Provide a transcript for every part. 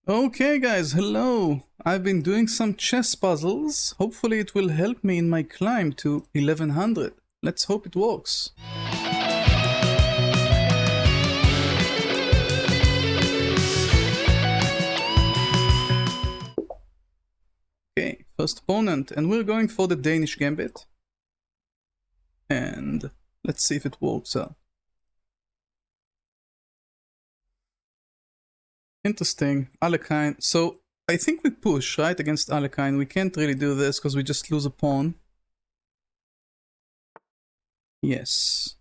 Okay guys, hello! I've been doing some chess puzzles. Hopefully it will help me in my climb to 1100. Let's hope it works. Okay, first opponent, and we're going for the Danish Gambit. And let's see if it works out. Interesting, Alekhine. So I think we push, right, against Alekhine. We can't really do this because we just lose a pawn. Yes.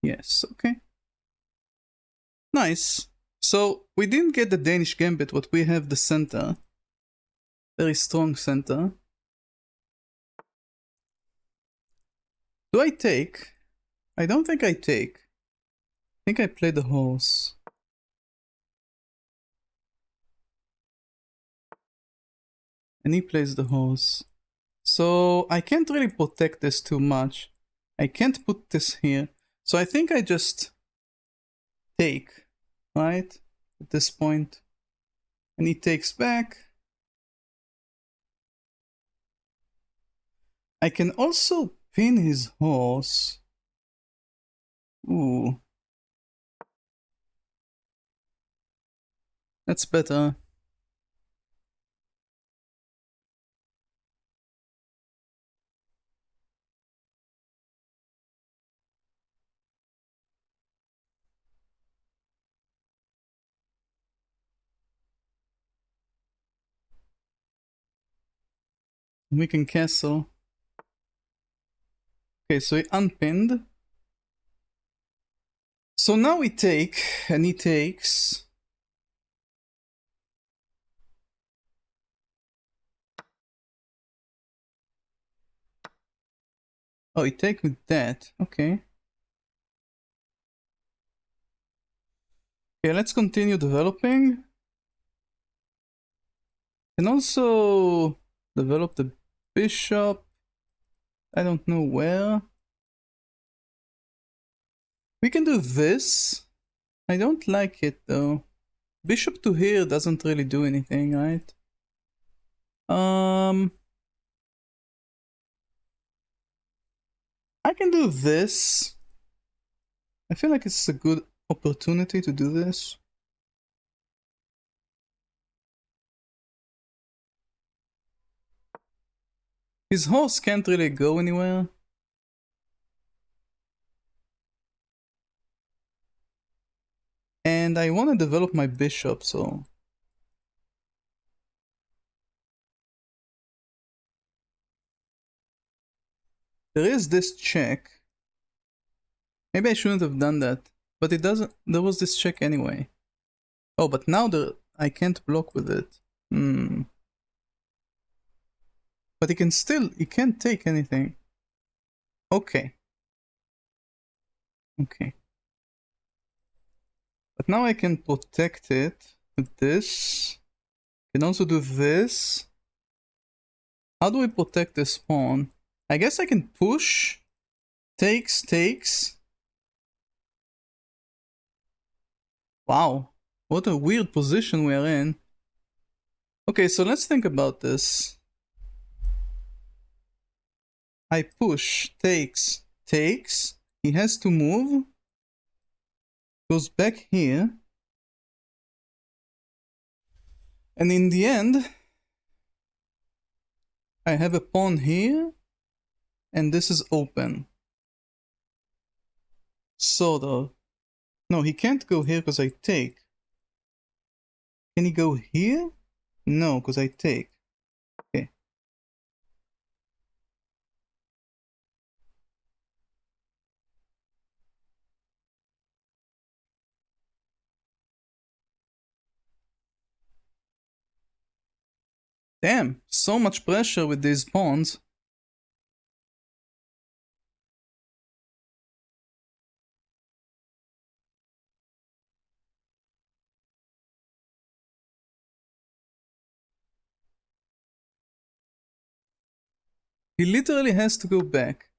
Yes, okay. Nice. So we didn't get the Danish Gambit, but we have the center. Very strong center. Do I take? I don't think I take. I think I play the horse. And he plays the horse. So I can't really protect this too much. I can't put this here. So I think I just take, right? At this point. And he takes back. I can also pin his horse. Ooh. That's better. We can castle. Okay, so he unpinned. So now we take, and he takes. Oh, he take with that. Okay. Okay, let's continue developing. And also develop the bishop. I don't know where. We can do this. I don't like it though. Bishop to here doesn't really do anything, right? I can do this. I feel like it's a good opportunity to do this. His horse can't really go anywhere. And I want to develop my bishop, so... There is this check. Maybe I shouldn't have done that. But it doesn't... There was this check anyway. Oh, but now I can't block with it. But he can still... He can't take anything. Okay. Okay. But now I can protect it with this. I can also do this. How do I protect this pawn? I guess I can push. Takes. Wow. What a weird position we are in. Okay, so let's think about this. I push. Takes. He has to move. Goes back here. And in the end, I have a pawn here. And this is open. Sort of. No, he can't go here because I take. Can he go here? No, because I take. Okay. Damn, so much pressure with these pawns. He literally has to go back.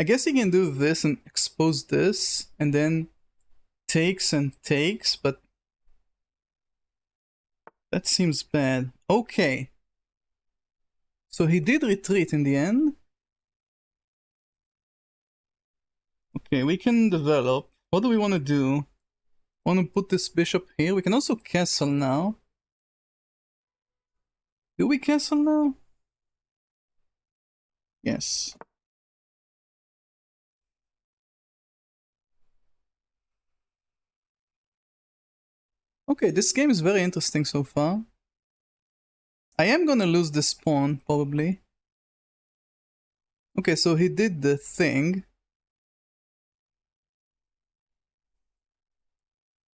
I guess he can do this and expose this, and then takes and takes, but that seems bad. Okay. So he did retreat in the end. Okay, we can develop. What do we want to do? Want to put this bishop here? We can also castle now. Do we castle now? Yes. Okay, this game is very interesting so far. I am gonna lose this pawn, probably. Okay, so he did the thing.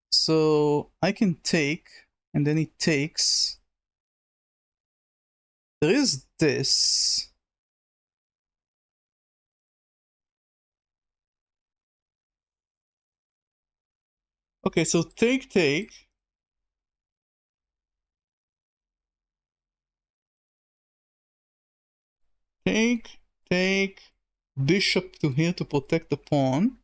So I can take, and then he takes. There is this. Okay, so take, take. Take, take, bishop to here to protect the pawn.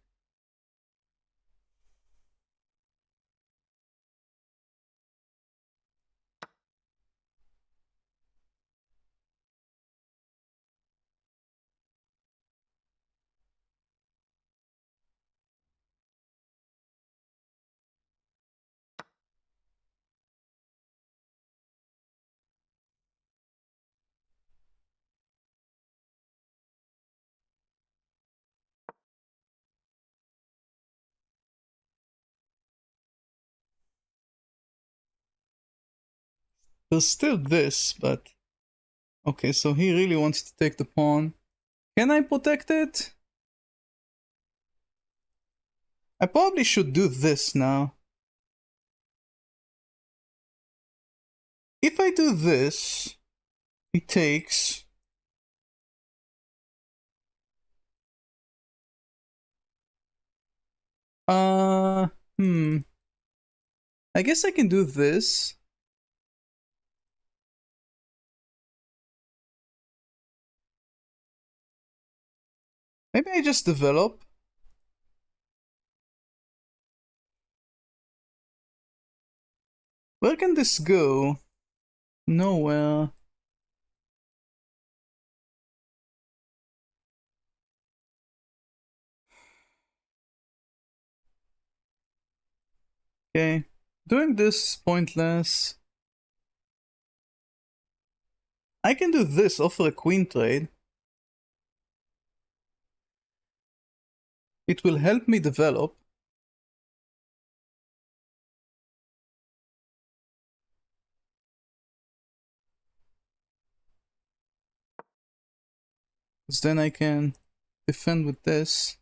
There's still this, but... Okay, so he really wants to take the pawn. Can I protect it? I probably should do this now. If I do this, he takes. I guess I can do this. Maybe I just develop. Where can this go? Nowhere. Okay. Doing this is pointless. I can do this, offer a queen trade. It will help me develop. Because then I can defend with this.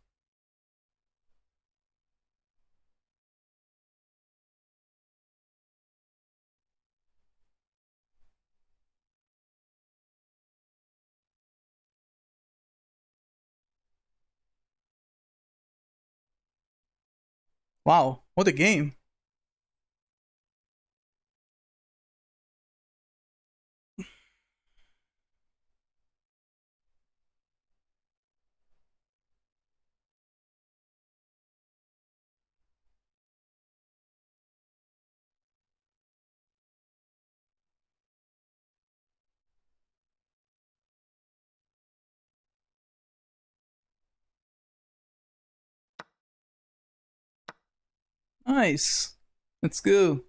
Wow, what a game. Nice. Let's go.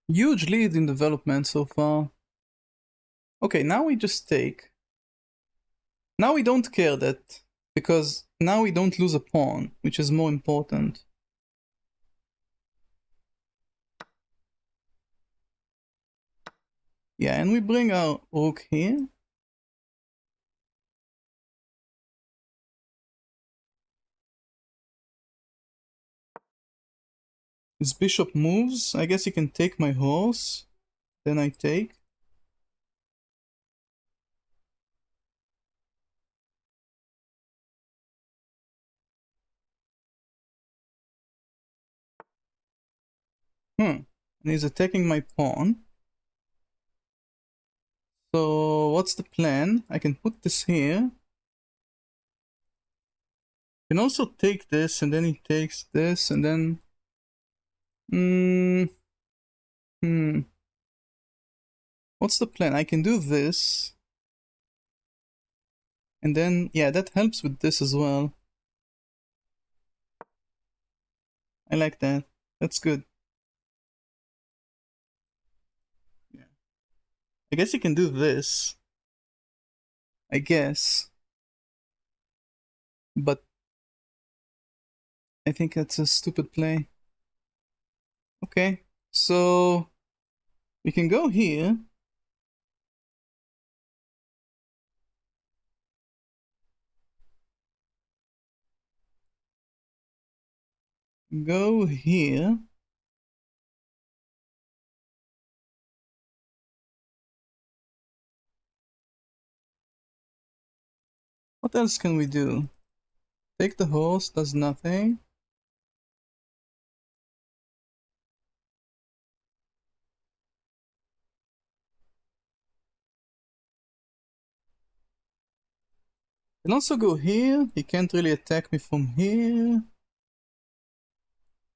Huge lead in development so far. Okay, now we just take. Now we don't care that, because now we don't lose a pawn, which is more important. Yeah, and we bring our rook here. His bishop moves. I guess he can take my horse. Then I take. And he's attacking my pawn. So what's the plan? I can put this here. Can also take this, and then he takes this, and then... What's the plan? I can do this. And then, yeah, that helps with this as well. I like that. That's good. Yeah. I guess you can do this. I guess. But I think that's a stupid play. Okay. So we can go here. Go here. What else can we do? Take the horse, does nothing. Can also go here. He can't really attack me from here.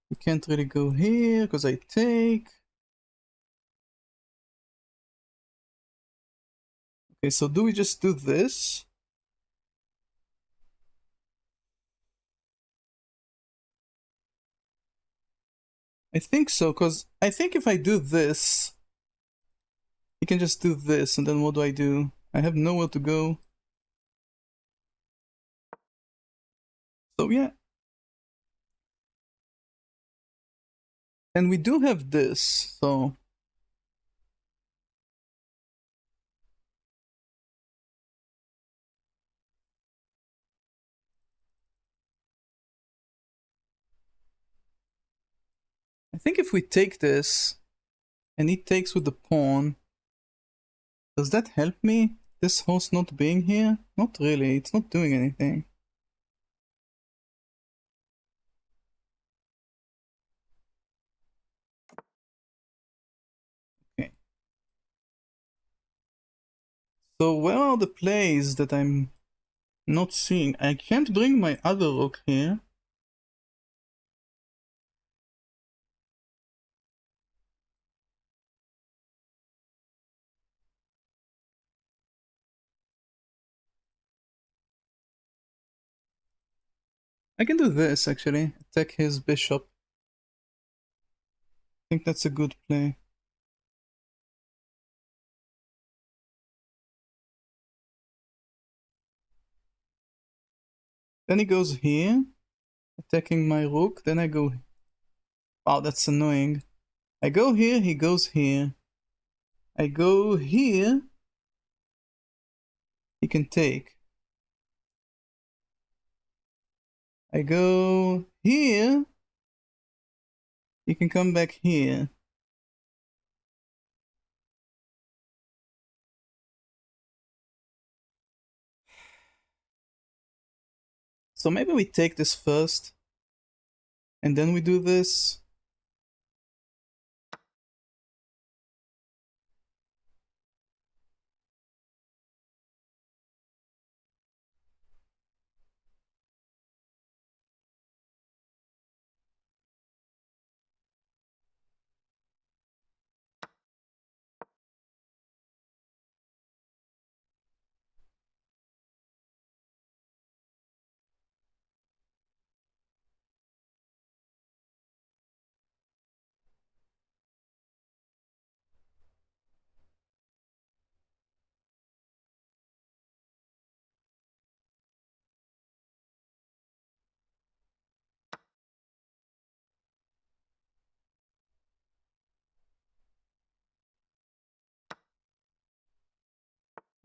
He can't really go here because I take. Okay, so do we just do this? I think so, because I think if I do this, he can just do this, and then what do? I have nowhere to go. So yeah. And we do have this, so... I think if we take this, and he takes with the pawn, does that help me? This horse not being here? Not really, it's not doing anything. Okay. So where are the plays that I'm not seeing? I can't bring my other rook here. I can do this actually, attack his bishop. I think that's a good play. Then he goes here, attacking my rook, then I go... Wow, that's annoying. I go here, he goes here. I go here, he can take. I go here, he can come back here. So maybe we take this first, and then we do this.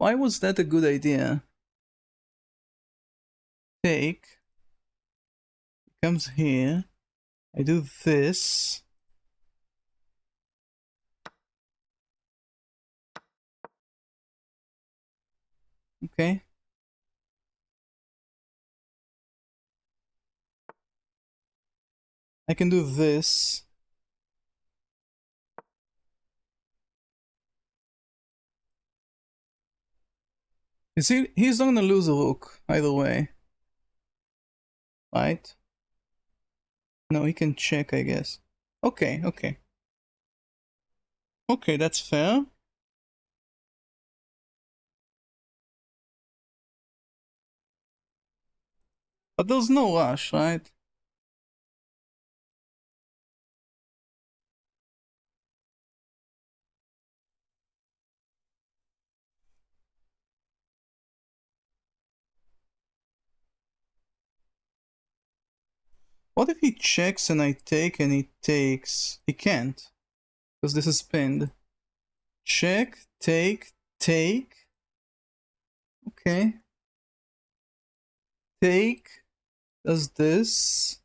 Why was that a good idea? Take. Comes here. I do this. Okay. I can do this. You see, he's not gonna lose a rook, either way. right? No, he can check, I guess. Okay, okay. Okay, that's fair. But there's no rush, right? What if he checks and I take and he takes? He can't, because this is pinned. Check, take, take. Okay. Take does this.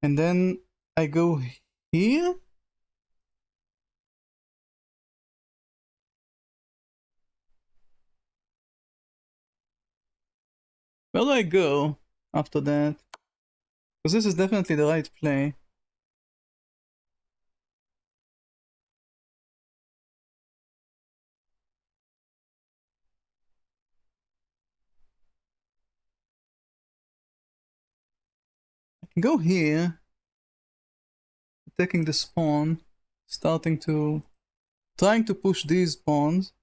And then I go here? Where do I go after that? Because this is definitely the right play. I can go here, taking this pawn, trying to push these pawns.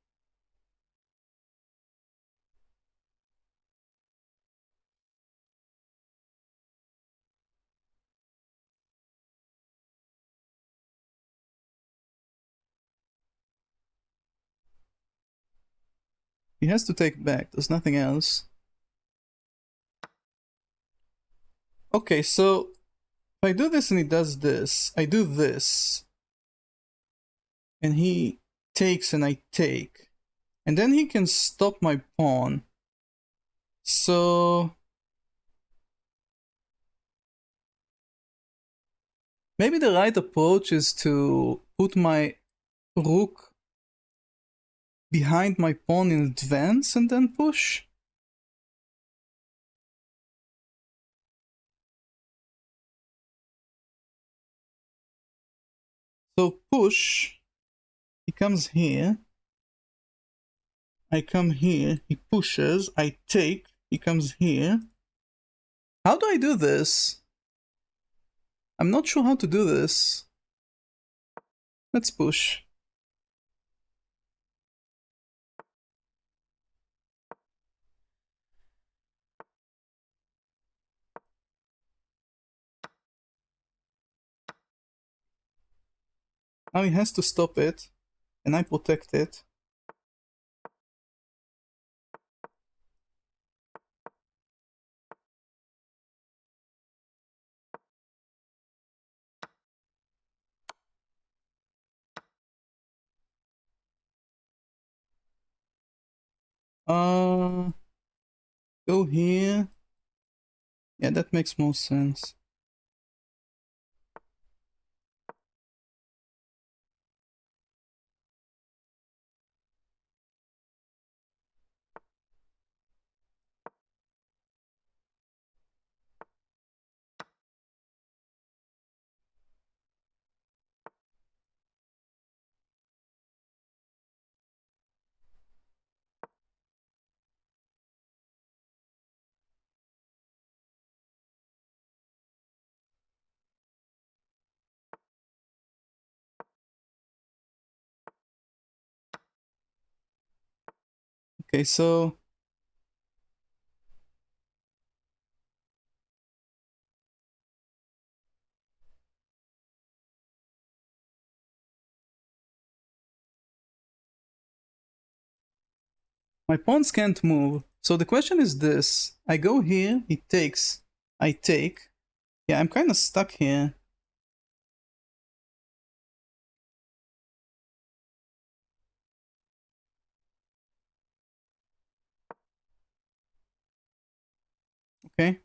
He has to take back, there's nothing else. Okay, so if I do this and he does this, I do this. And he takes and I take. And then he can stop my pawn. So maybe the right approach is to put my rook behind my pawn in advance and then push. So push, he comes here, I come here, he pushes, I take, he comes here. How do I do this? I'm not sure how to do this. Let's push. Now he has to stop it, and I protect it. Go here. Yeah, that makes more sense. Okay, so my pawns can't move. So the question is this. I go here, he takes, I take. Yeah, I'm kind of stuck here. Okay.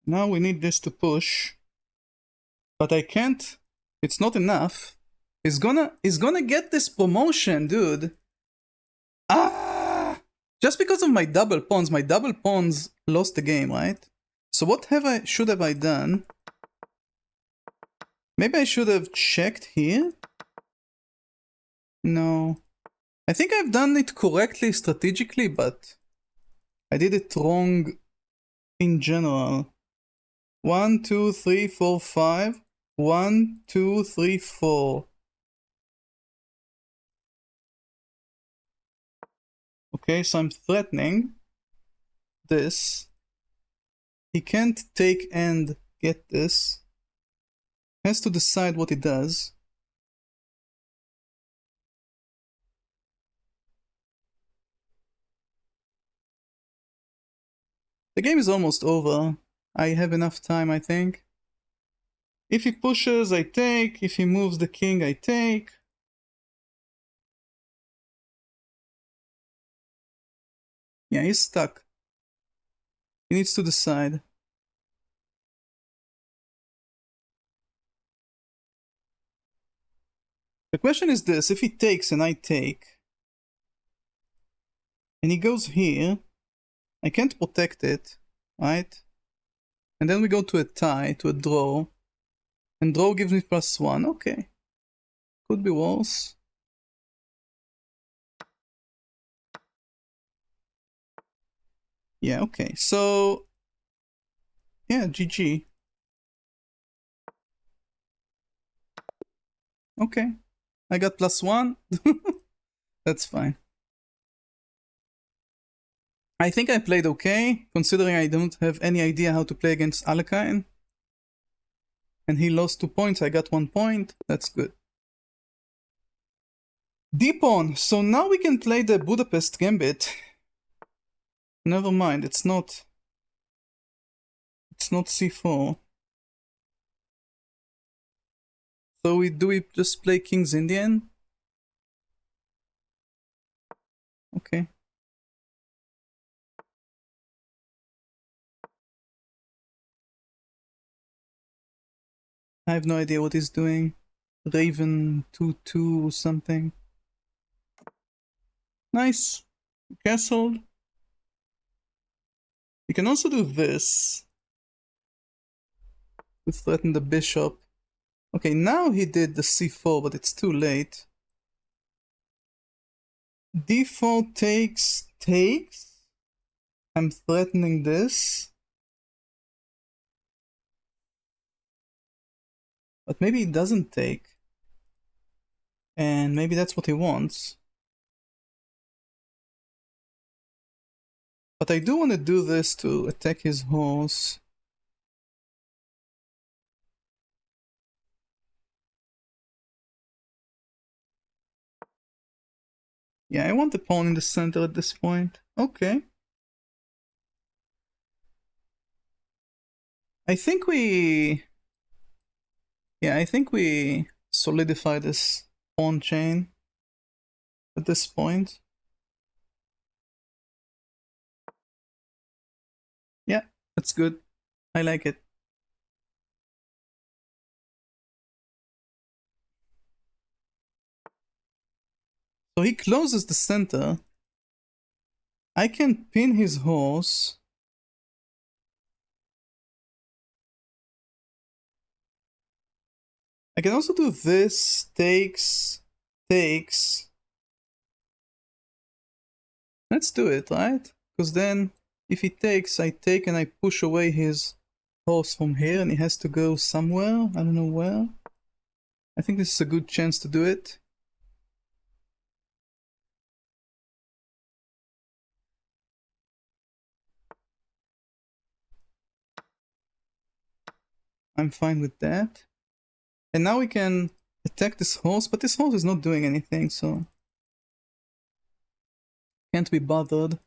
Now we need this to push. But I can't. It's not enough. He's gonna get this promotion, dude. Ah! Just because of my double pawns lost the game, right? So what should have I done? Maybe I should have checked here? No. I think I've done it correctly strategically, but I did it wrong in general. 1, 2, 3, 4, 5. 1, 2, 3, 4. Okay, so I'm threatening this. He can't take and get this. Has to decide what he does. The game is almost over. I have enough time, I think. If he pushes, I take. If he moves the king, I take. Yeah, he's stuck. He needs to decide. The question is this, if he takes and I take, and he goes here, I can't protect it, right? And then we go to a tie, to a draw, and draw gives me +1, okay. Could be worse. Yeah, okay, so... yeah, GG. Okay, I got +1. That's fine. I think I played okay, considering I don't have any idea how to play against Alekhine. And he lost 2 points, I got 1 point. That's good. D-pawn. So now we can play the Budapest Gambit. Never mind, it's not C4. So do we just play King's Indian? Okay. I have no idea what he's doing. Raven 2-2 or something. Nice. Castled. You can also do this to threaten the bishop. Okay, now he did the c4, but it's too late. d4 takes. I'm threatening this. But maybe he doesn't take. And maybe that's what he wants. But I do want to do this to attack his horse. Yeah, I want the pawn in the center at this point. Okay. I think we solidify this pawn chain at this point. Yeah, that's good. I like it. So he closes the center. I can pin his horse. I can also do this, takes. Let's do it, right? Because then, if he takes, I take and I push away his horse from here and he has to go somewhere. I don't know where. I think this is a good chance to do it. I'm fine with that. And now we can attack this horse, but this horse is not doing anything, so can't be bothered.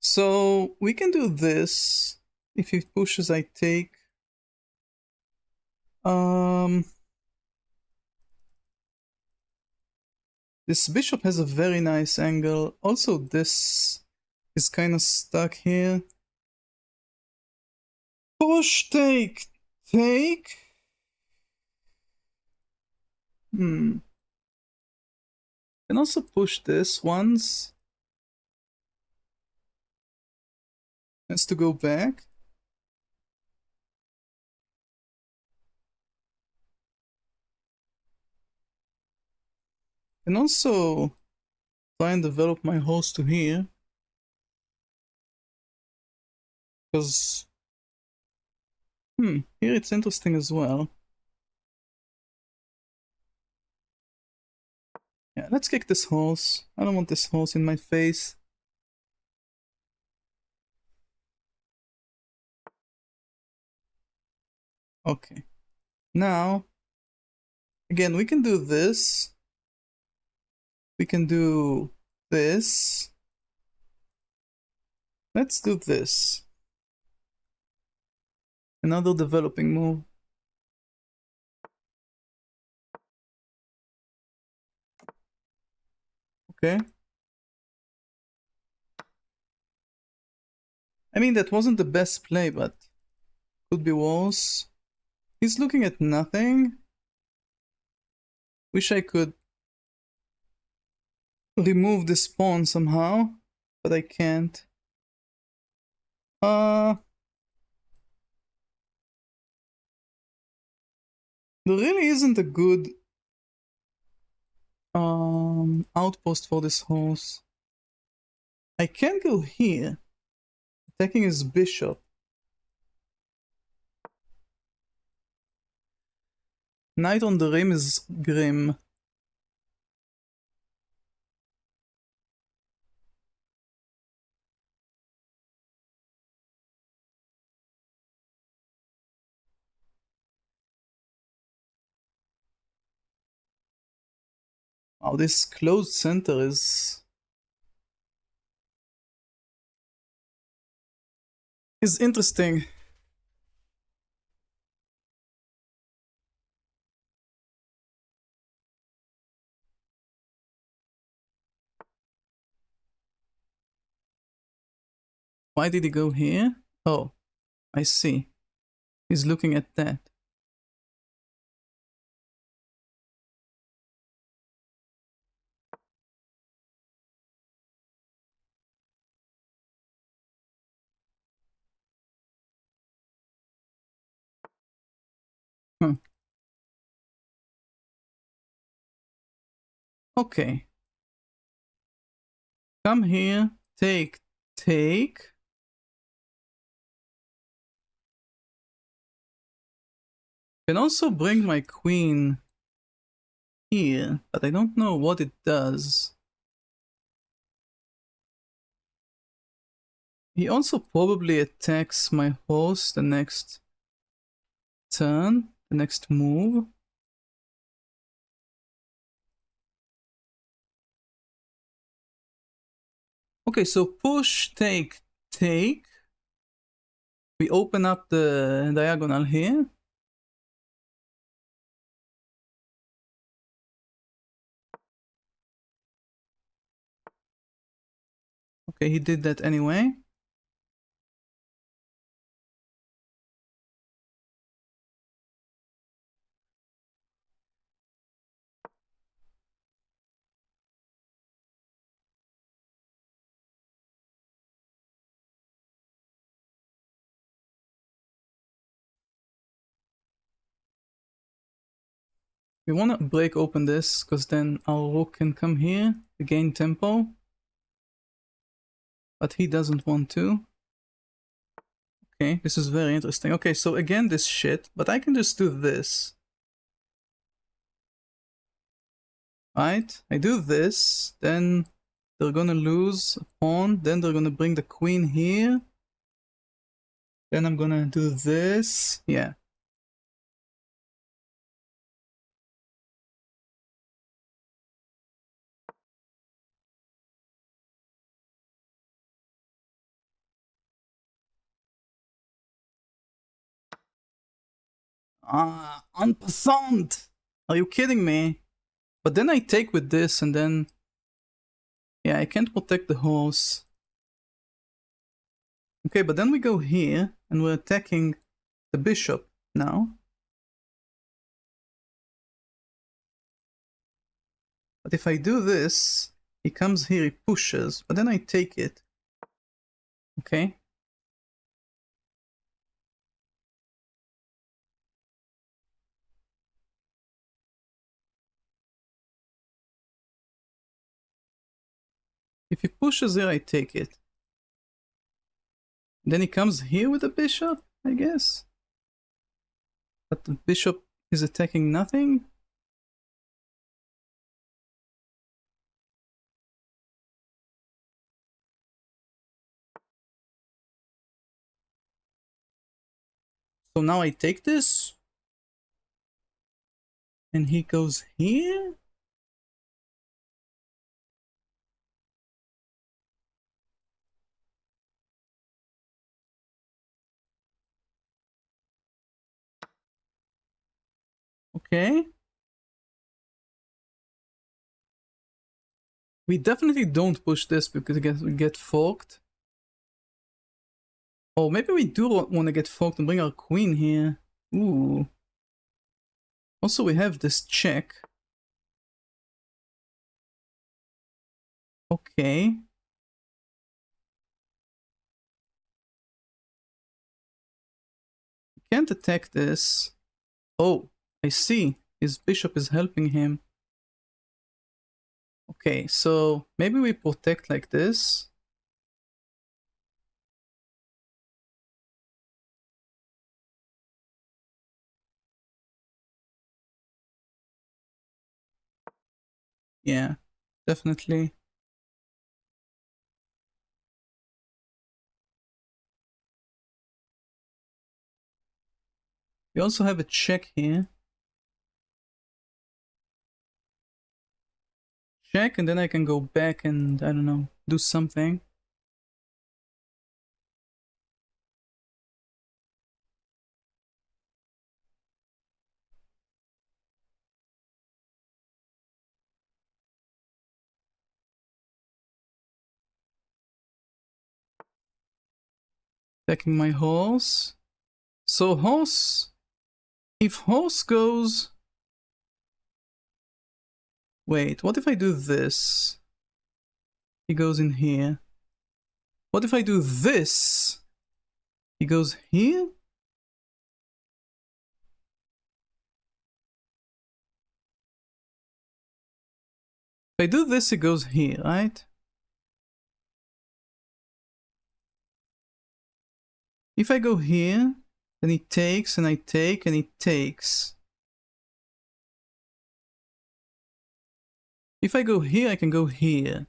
So we can do this. If he pushes, I take. This bishop has a very nice angle. Also, this is kind of stuck here. Push, take, take. Can also push this once. Has to go back. Can also try and develop my horse to here. Because here it's interesting as well. Yeah, let's kick this horse. I don't want this horse in my face. Okay. Now, again, we can do this. We can do this. Let's do this. Another developing move. Okay. I mean, that wasn't the best play, but could be worse. He's looking at nothing. Wish I could remove this pawn somehow, but I can't. There really isn't a good outpost for this horse. I can go here, attacking his bishop. Knight on the rim is grim. Wow, this closed center is interesting. Why did he go here? Oh, I see. He's looking at that. Okay. Come here, take, take. Can also bring my queen here, but I don't know what it does. He also probably attacks my horse the next turn, the next move. Okay, so push, take, take. We open up the diagonal here. Okay, he did that anyway. We want to break open this, because then our rook can come here to gain tempo. But he doesn't want to. Okay, this is very interesting. Okay, so again this shit, but I can just do this. Right? I do this, then they're gonna lose a pawn, then they're gonna bring the queen here. Then I'm gonna do this. Yeah. En passant! Are you kidding me? But then I take with this and then... Yeah, I can't protect the horse. Okay, but then we go here and we're attacking the bishop now. But if I do this, he comes here, he pushes, but then I take it. Okay. If he pushes here, I take it. Then he comes here with the bishop, I guess. But the bishop is attacking nothing. So now I take this. And he goes here? Okay. We definitely don't push this because we get forked. Oh, maybe we do want to get forked and bring our queen here. Ooh. Also, we have this check. Okay. Can't attack this. Oh, I see. His bishop is helping him. Okay, so maybe we protect like this. Yeah, definitely. We also have a check here. Check, and then I can go back and, I don't know, do something. Attacking my horse. So horse... If horse goes... Wait, what if I do this? He goes in here. What if I do this? He goes here? If I do this, it goes here, right? If I go here, then he takes, and I take, and he takes. If I go here, I can go here.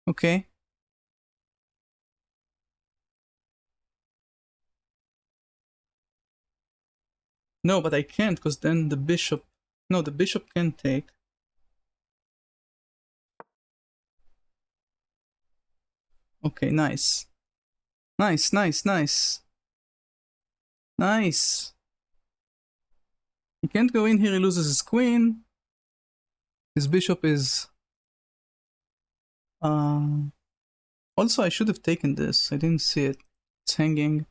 Okay. No, but I can't, because then the bishop... No, the bishop can take. Okay, nice. Nice, nice, nice. Nice. He can't go in here, he loses his queen. His bishop is... Also, I should have taken this. I didn't see it. It's hanging.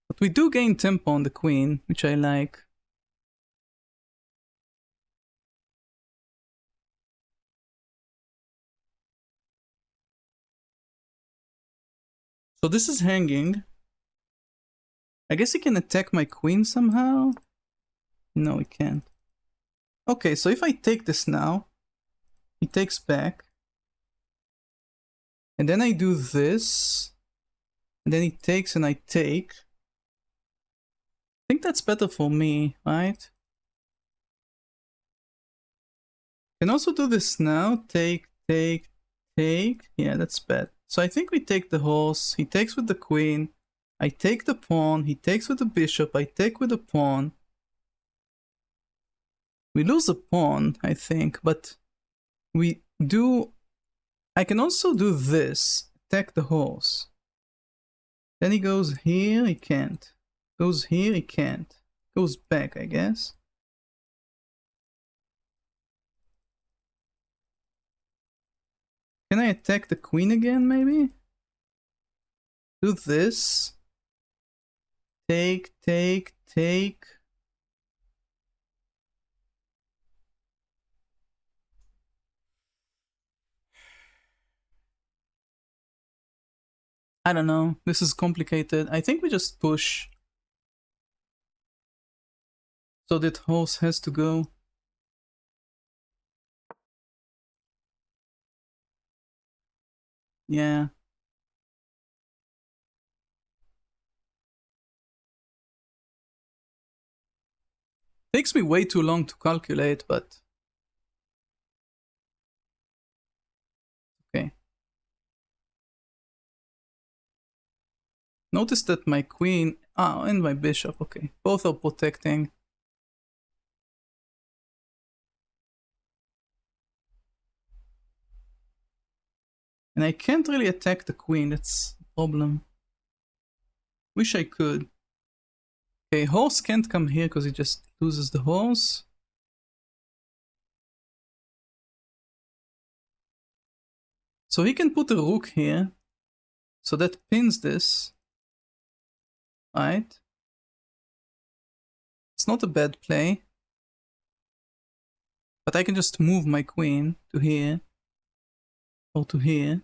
But we do gain tempo on the queen, which I like. So this is hanging. I guess he can attack my queen somehow? No, he can't. Okay, so if I take this now, he takes back. And then I do this. And then he takes and I take. I think that's better for me, right? Can also do this now. Take, take, take. Yeah, that's bad. So I think we take the horse. He takes with the queen. I take the pawn. He takes with the bishop. I take with the pawn. We lose a pawn, I think, but we do... I can also do this. Attack the horse. Then he goes here, he can't. Goes here, he can't. Goes back, I guess. Can I attack the queen again, maybe? Do this. Take, take, take. I don't know. This is complicated. I think we just push. So that horse has to go. Yeah. Takes me way too long to calculate, but... Okay. Notice that my queen... Ah, and my bishop, okay. Both are protecting. And I can't really attack the queen, that's the problem. Wish I could. Okay, horse can't come here because he just loses the horse. So he can put a rook here. So that pins this. Right? It's not a bad play. But I can just move my queen to here. Or to here.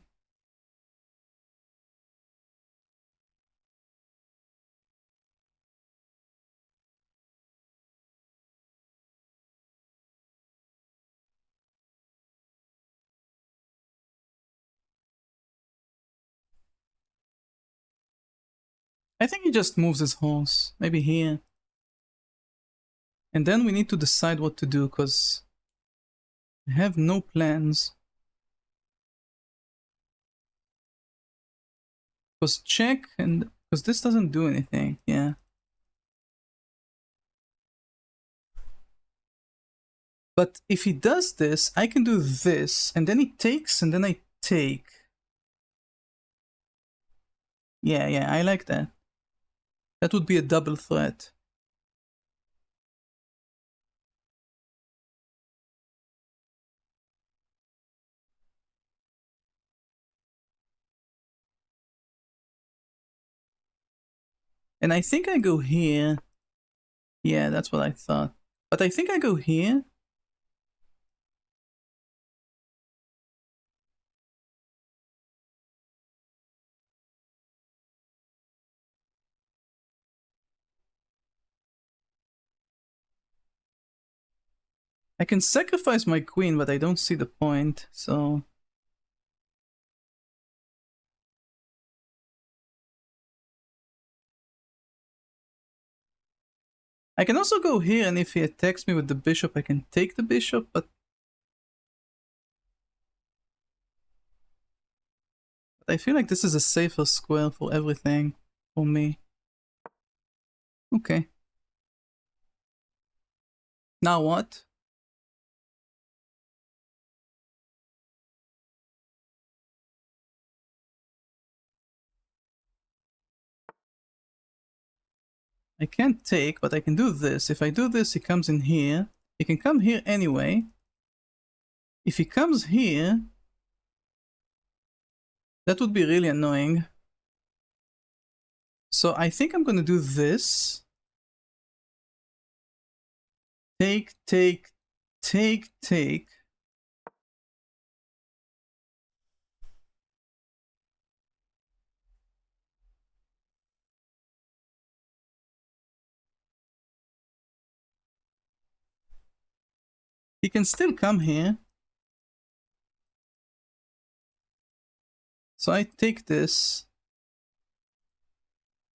I think he just moves his horse. Maybe here. And then we need to decide what to do, because I have no plans. Because check, and because this doesn't do anything, yeah. But if he does this, I can do this, and then he takes, and then I take. Yeah, I like that. That would be a double threat. And I think I go here. Yeah, that's what I thought. But I think I go here. I can sacrifice my queen, but I don't see the point, so... I can also go here, and if he attacks me with the bishop, I can take the bishop, but I feel like this is a safer square for everything, for me. Okay. Now what? I can't take, but I can do this. If I do this, he comes in here. He can come here anyway. If he comes here, that would be really annoying. So I think I'm gonna do this. Take, take, take, take. He can still come here. So I take this.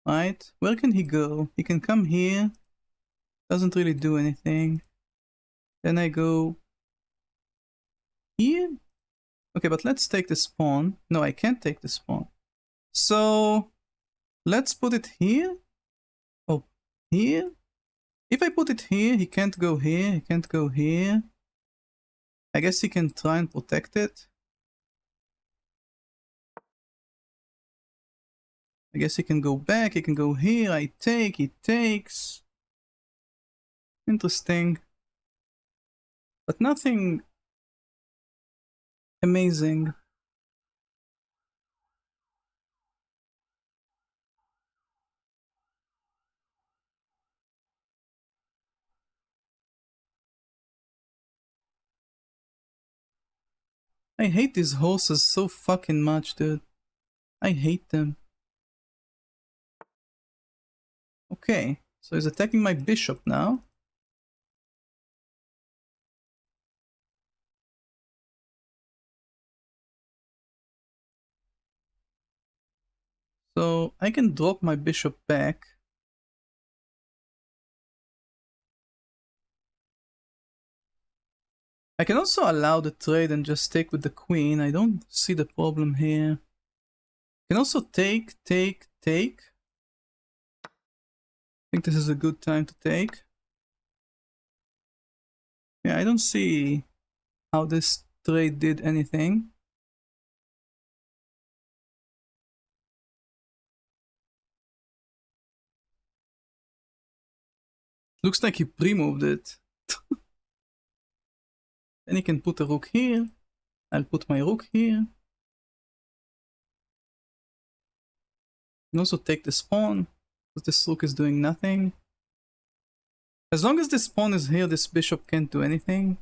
Right? Where can he go? He can come here. Doesn't really do anything. Then I go here. Okay, but let's take this pawn. No, I can't take this pawn. So let's put it here. Oh, here. If I put it here, he can't go here. He can't go here. I guess he can try and protect it. I guess he can go back, he can go here, I take, he takes. Interesting. But nothing amazing. I hate these horses so fucking much, dude. I hate them. Okay, so he's attacking my bishop now. So I can drop my bishop back. I can also allow the trade and just take with the queen. I don't see the problem here. I can also take. I think this is a good time to take. Yeah, I don't see how this trade did anything. Looks like he pre-moved it. Then he can put a rook here. I'll put my rook here. I can also take the pawn, because this rook is doing nothing. As long as this pawn is here, this bishop can't do anything.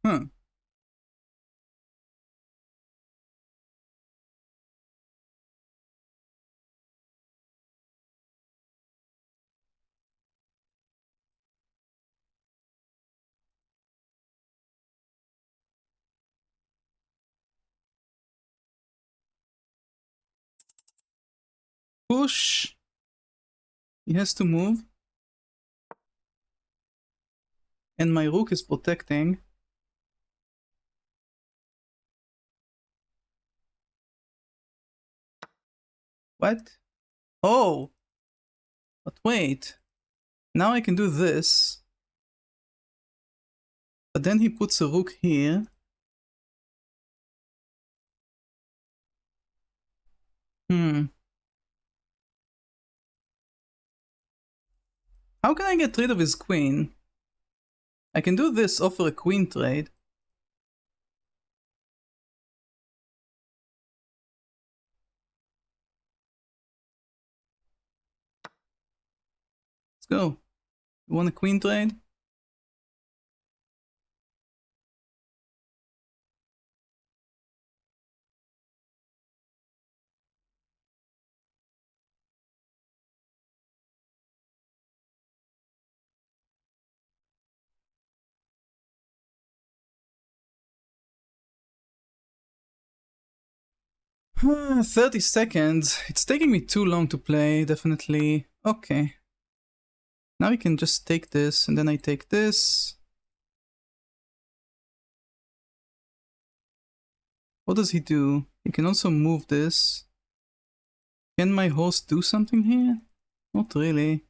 Huh. Push. He has to move. And my rook is protecting. What? Oh! But wait. Now I can do this. But then he puts a rook here. How can I get rid of his queen? I can do this, offer a queen trade. Let's go. You want a queen trade? Hmm, 30 seconds. It's taking me too long to play, definitely. Okay. Now we can just take this, and then I take this. What does he do? He can also move this. Can my host do something here? Not really.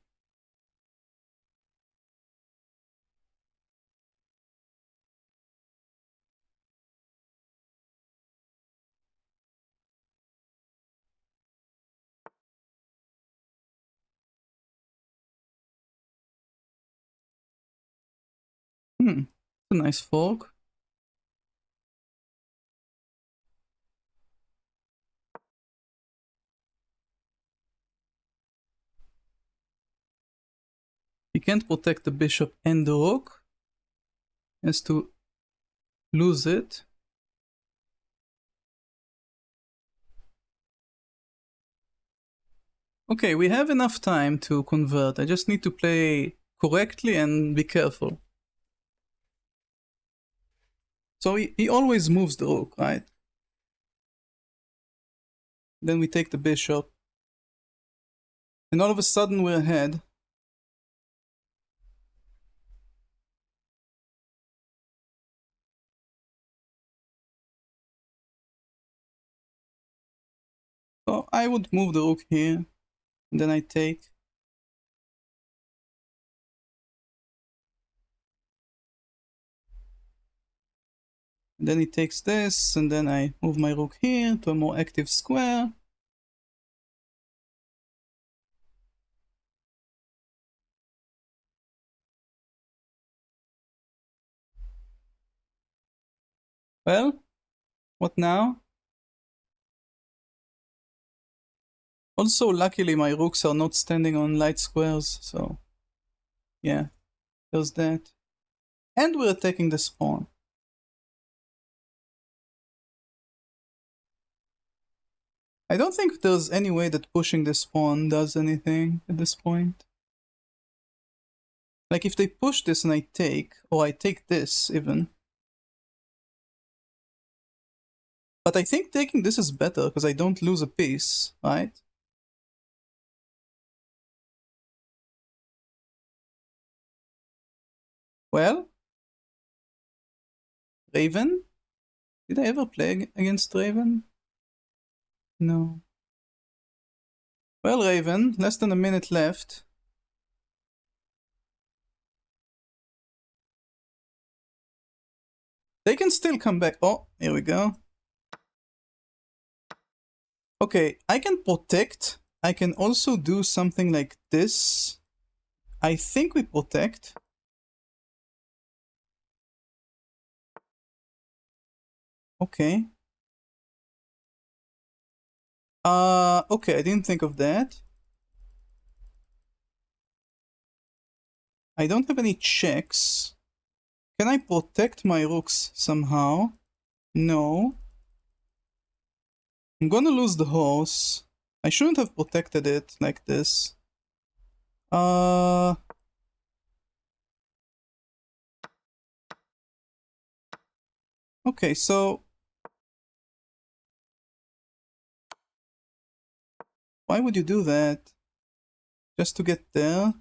It's a nice fork. He can't protect the bishop and the rook. He has to lose it. Okay, we have enough time to convert. I just need to play correctly and be careful. So he always moves the rook, right? Then we take the bishop. And all of a sudden we're ahead. So I would move the rook here. And then I take. And then he takes this, and then I move my rook here to a more active square. Well, what now? Also, luckily my rooks are not standing on light squares, so yeah, there's that. And we're attacking the spawn. I don't think there's any way that pushing the spawn does anything at this point. Like if they push this and I take, or I take this even. But I think taking this is better because I don't lose a piece, right? Well, Raven? Did I ever play against Raven? No. Well, Raven, less than a minute left. They can still come back. Oh, here we go. Okay, I can protect. I can also do something like this. I think we protect. Okay. Okay, I didn't think of that. I don't have any checks. Can I protect my rooks somehow? No. I'm gonna lose the horse. I shouldn't have protected it like this. Okay, so why would you do that? Just to get there?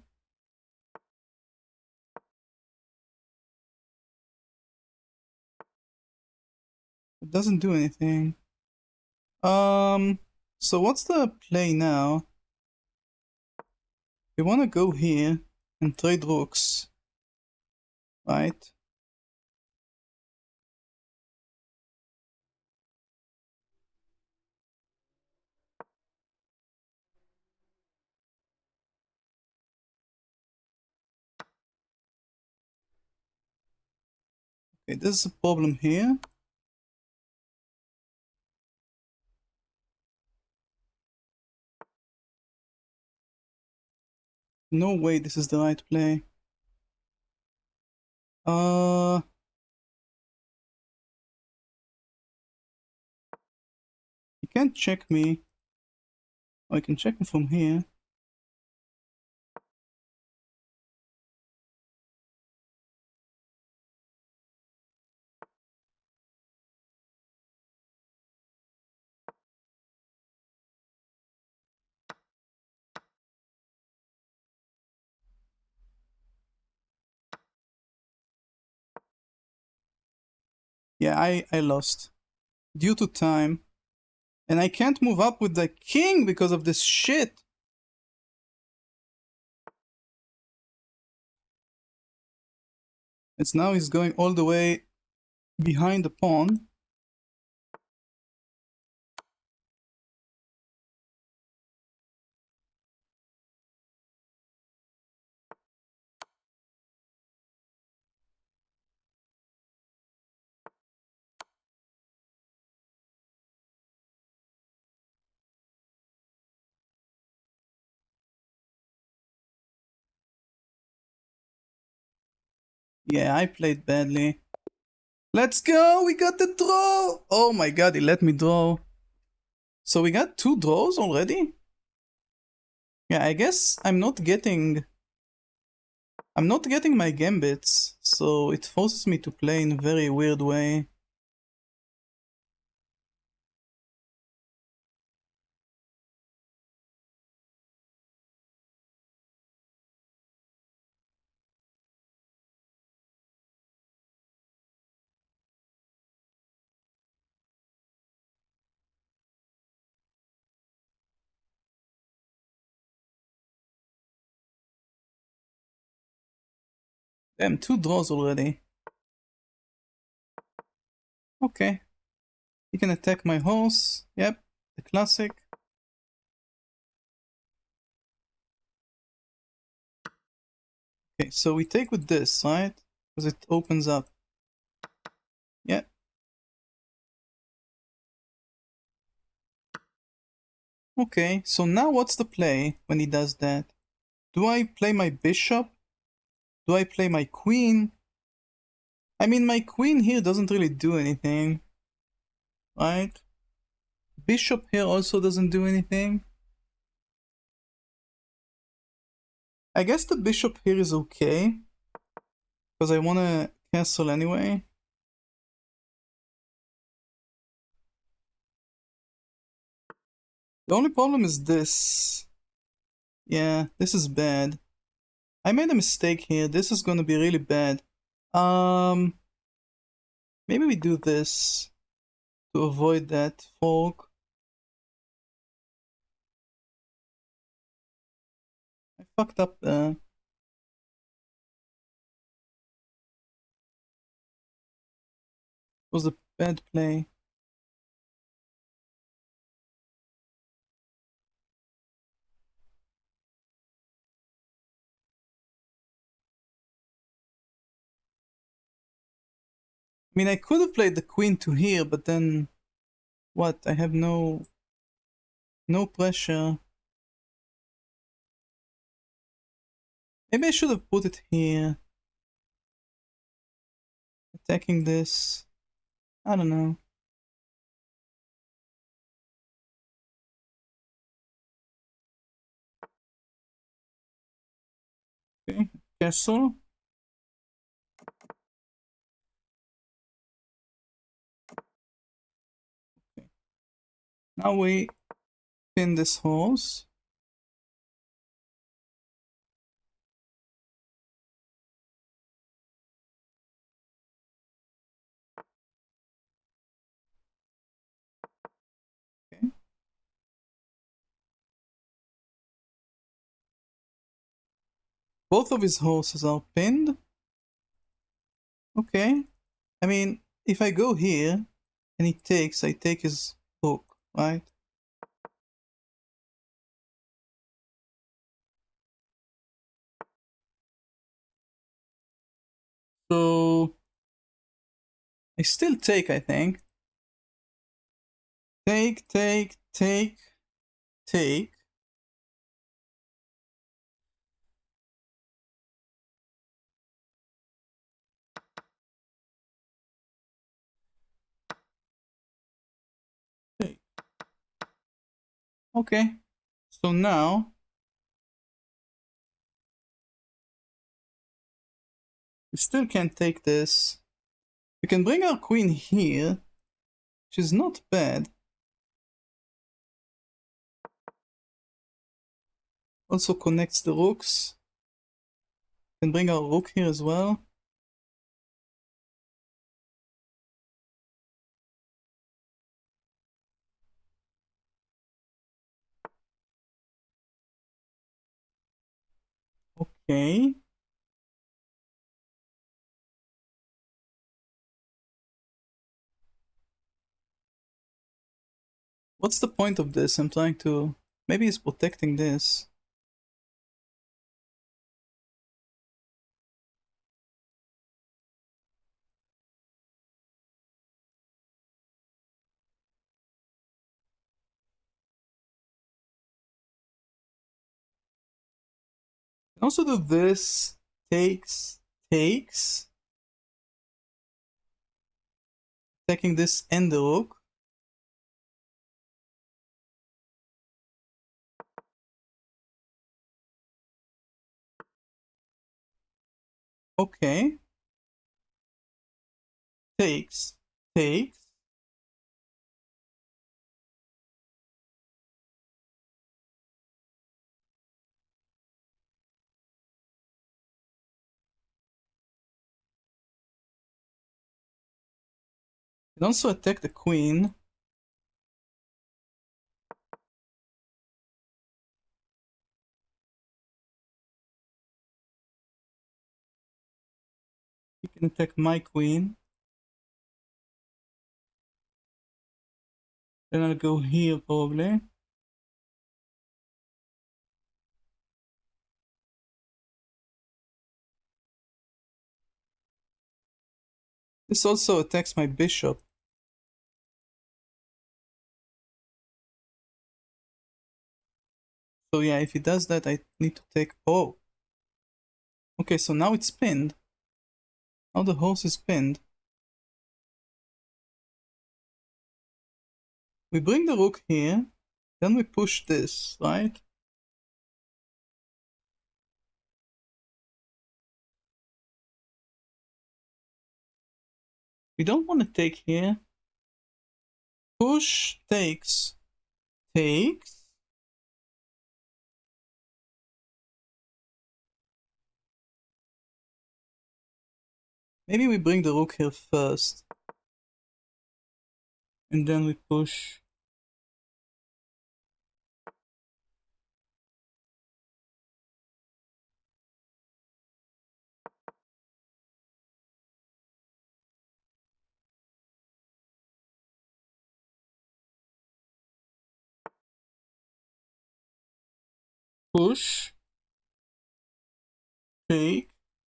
It doesn't do anything. So what's the play now? We wanna go here and trade rooks, right? Okay, there's a problem here. No way this is the right play. He can't check me. Oh, I can check him from here. Yeah, I lost. Due to time. And I can't move up with the king because of this shit. It's now he's going all the way behind the pawn. Yeah, I played badly. Let's go! We got the draw! Oh my god, he let me draw. So we got 2 draws already? Yeah, I guess I'm not getting my gambits, so it forces me to play in a very weird way. Damn, 2 draws already. Okay. He can attack my horse. Yep, the classic. Okay, so we take with this, right? Because it opens up. Yeah. Okay, so now what's the play when he does that? Do I play my bishop? Do I play my queen? I mean, my queen here doesn't really do anything, right? Bishop here also doesn't do anything. I guess the bishop here is okay, because I want to castle anyway. The only problem is this. Yeah, this is bad. I made a mistake here. This is gonna be really bad. Um, Maybe we do this to avoid that fork. I fucked up there. It was a bad play. I mean, I could have played the queen to here, but then what? I have no pressure. Maybe I should have put it here. Attacking this. I don't know. Okay, castle. Okay. Now we pin this horse. Okay. Both of his horses are pinned. Okay. I mean, if I go here and he takes, I take his rook, right? So I still take, I think. Take, take, take, take. Take. Okay. So now we still can't take this. We can bring our queen here, which is not bad. Also connects the rooks. Can bring our rook here as well. Okay. What's the point of this? I'm trying to... Maybe he's protecting this. Can also do this. Takes. Takes. Taking this and the rook. Okay. Takes. Takes. Can also attack the queen. He can attack my queen. Then I'll go here probably. This also attacks my bishop. So yeah, if he does that, I need to take... Oh! Okay, so now it's pinned. Now the horse is pinned. We bring the rook here, then we push this, right? We don't want to take here. Push, takes. Takes. Maybe we bring the rook here first. And then we push. Push. Take.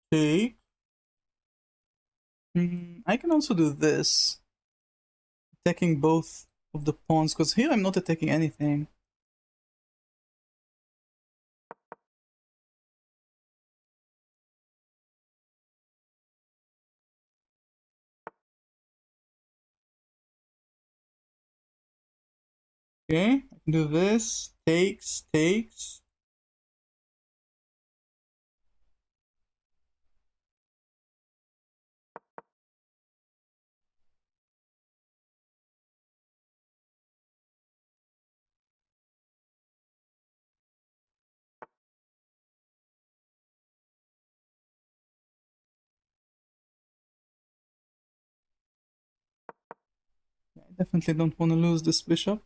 Take. I can also do this. Attacking both of the pawns, because here I'm not attacking anything. Okay, I can do this. Takes, takes. I definitely don't want to lose this bishop.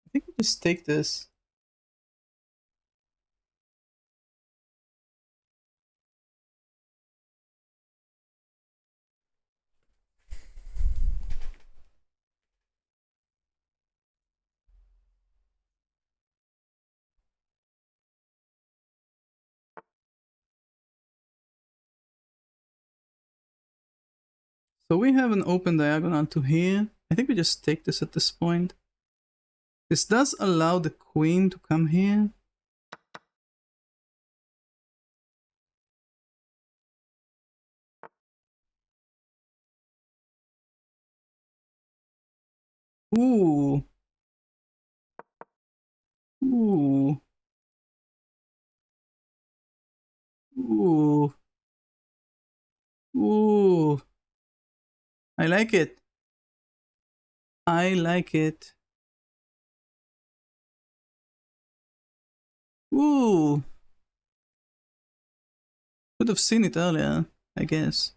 I think we just take this. So we have an open diagonal to here. I think we just take this at this point. This does allow the queen to come here. Ooh. Ooh. Ooh. Ooh. I like it. I like it. Ooh. Could have seen it earlier, I guess.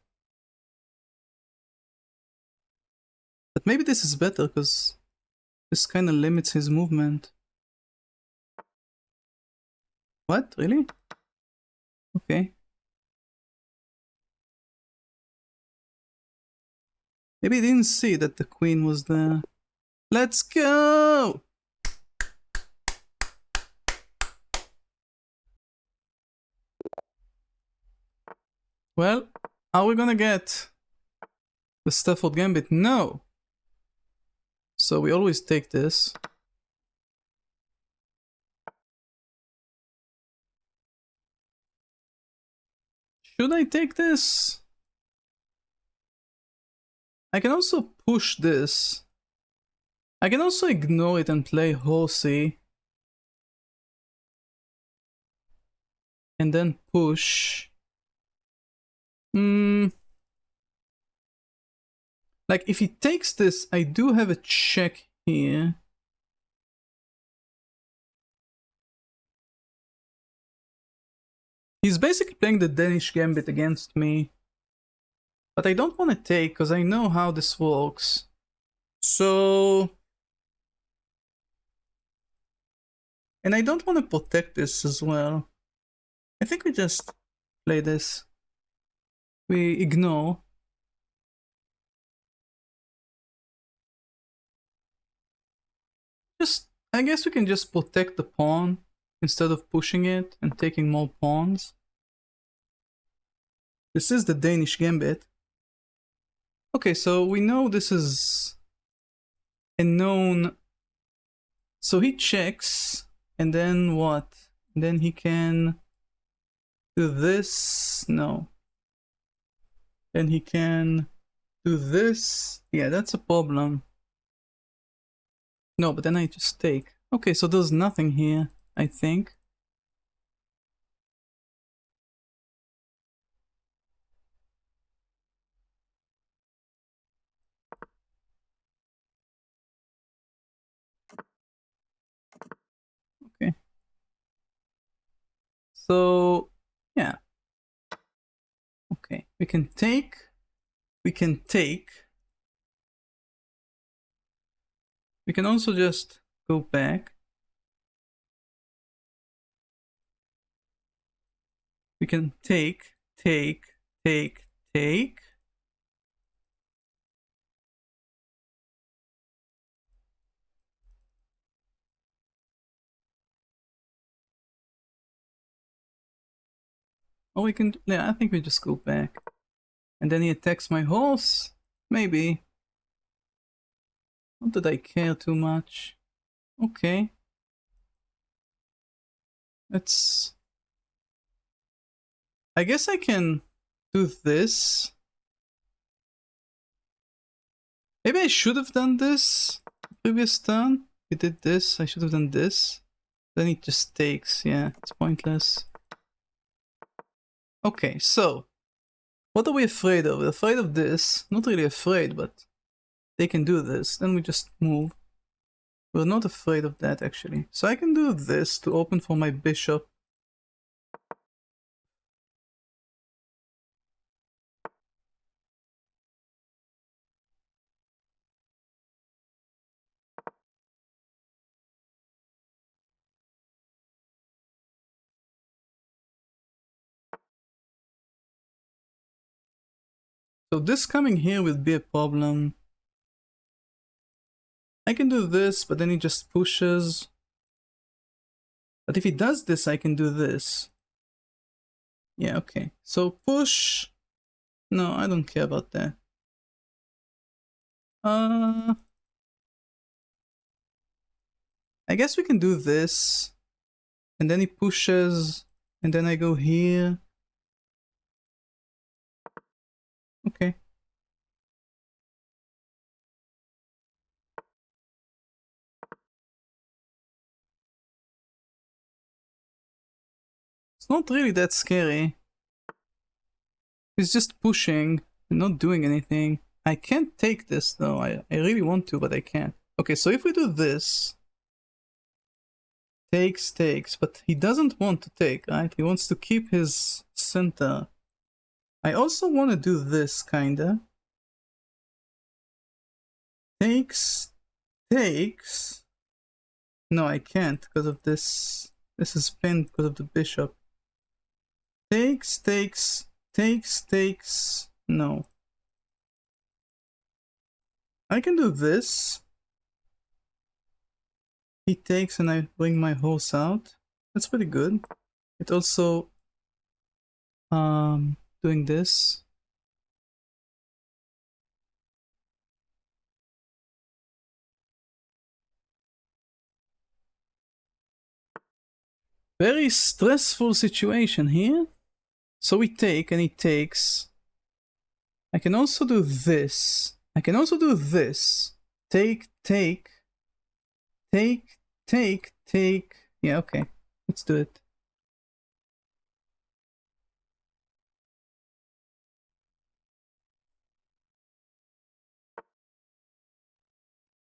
But maybe this is better, because this kind of limits his movement. What? Really? Okay. Maybe he didn't see that the queen was there. Let's go! Well, are we gonna get the Stafford Gambit? No! So we always take this. Should I take this? I can also push this. I can also ignore it and play horsey. And then push. Like, if he takes this, I do have a check here. He's basically playing the Danish Gambit against me. But I don't want to take, because I know how this works. So... And I don't want to protect this as well. I think we just play this. We ignore. I guess we can just protect the pawn instead of pushing it and taking more pawns. This is the Danish Gambit. Okay, so we know this is a known... So he checks, and then what? And then he can do this. No. Then he can do this. Yeah, that's a problem. No, but then I just take. Okay, so there's nothing here, I think. Okay. So, yeah. Okay, we can take. We can take. We can also just go back. We can take, take, take, take. Or we can, yeah, I think we just go back. And then he attacks my horse? Maybe. Not that I care too much. Okay. Let's... I guess I can do this. Maybe I should have done this previous turn. We did this, I should have done this. Then it just takes, yeah, it's pointless. Okay, so what are we afraid of? We're afraid of this. Not really afraid, but they can do this. Then we just move. We're not afraid of that, actually. So I can do this to open for my bishop. So this coming here will be a problem. I can do this, but then he just pushes. But if he does this, I can do this. Yeah, okay. So push. No, I don't care about that. I guess we can do this. And then he pushes. And then I go here. Okay. It's not really that scary. He's just pushing and not doing anything. I can't take this though. I really want to, but I can't. Okay, so if we do this... Takes, takes, but he doesn't want to take, right? He wants to keep his center. I also want to do this, kinda. Takes, takes. No, I can't because of this. This is pinned because of the bishop. Takes, takes, takes, takes. No. I can do this. He takes and I bring my horse out. That's pretty good. It also doing this. Very stressful situation here. So we take and he takes. I can also do this. I can also do this. Take, take. Take, take, take. Yeah, okay. Let's do it.